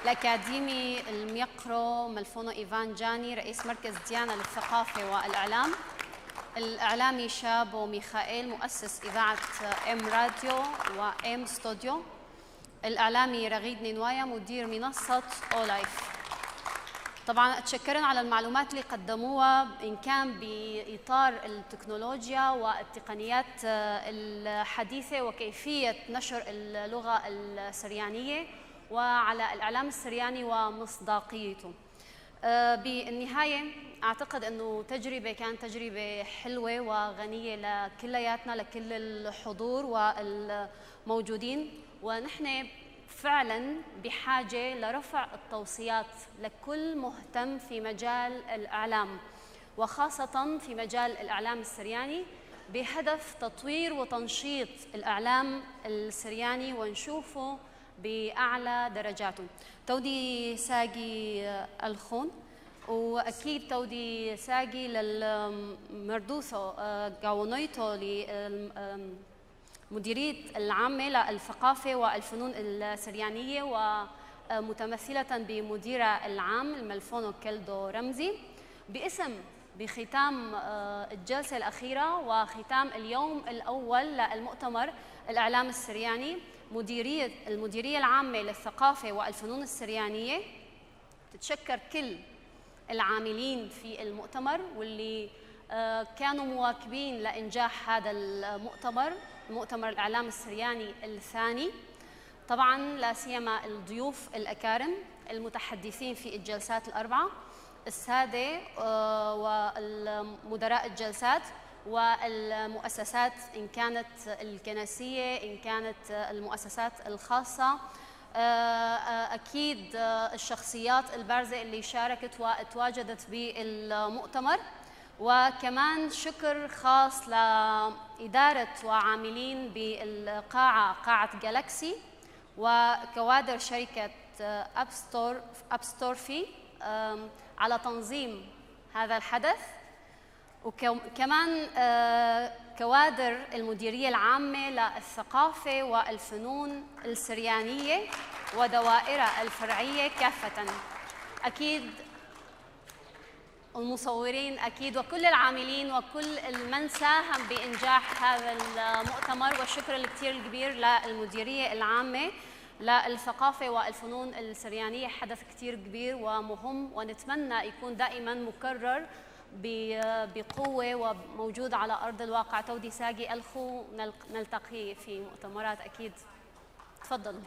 الأكاديمي الميقرو ملفونو إيفان جاني، رئيس مركز ديانا للثقافة والإعلام، الإعلامي شابو ميخائيل، مؤسس إذاعة إم راديو وإم ستوديو، الإعلامي رغيد نينوايا، مدير منصة أولايف. طبعا أتشكرن على المعلومات اللي قدموها، إن كان بإطار التكنولوجيا والتقنيات الحديثة وكيفية نشر اللغة السريانية، وعلى الإعلام السرياني ومصداقيته. بالنهاية أعتقد أنه كانت تجربة حلوة وغنية لكلياتنا، لكل الحضور والموجودين، ونحن فعلا بحاجة لرفع التوصيات لكل مهتم في مجال الإعلام، وخاصة في مجال الإعلام السرياني، بهدف تطوير وتنشيط الإعلام السرياني ونشوفه بأعلى درجاته. تودي ساقي الخون، وأكيد تودي ساقي للمردوثو قاونيتو لمديرية العامة للثقافة والفنون السريانية، ومتمثلة بمديرة العام الملفونو كيلدو رمزي، بختام الجلسة الأخيرة وختام اليوم الأول للمؤتمر الإعلام السرياني، المديرية العامة للثقافة والفنون السريانية تتشكر كل العاملين في المؤتمر واللي كانوا مواكبين لإنجاح هذا المؤتمر الإعلام السرياني الثاني. طبعاً لا سيما الضيوف الأكارم المتحدثين في الجلسات الأربعة، السادة والمدراء الجلسات والمؤسسات، إن كانت الكنسية، إن كانت المؤسسات الخاصة، أكيد الشخصيات البارزة اللي شاركت وتواجدت بالمؤتمر، وكمان شكر خاص لإدارة وعاملين بالقاعة، قاعة جالاكسي، وكوادر شركة أبستورفي على تنظيم هذا الحدث، وكمان كوادر المديرية العامة للثقافة والفنون السريانية ودوائرها الفرعية كافة، أكيد المصورين أكيد، وكل العاملين وكل من ساهم بإنجاح هذا المؤتمر. والشكر الكثير الكبير للمديرية العامة للثقافة والفنون السريانية، حدث كثير كبير ومهم، ونتمنى يكون دائما مكرر بقوة وموجود على أرض الواقع. تودي ساقي الخو، نلتقي في مؤتمرات أكيد. تفضلوا.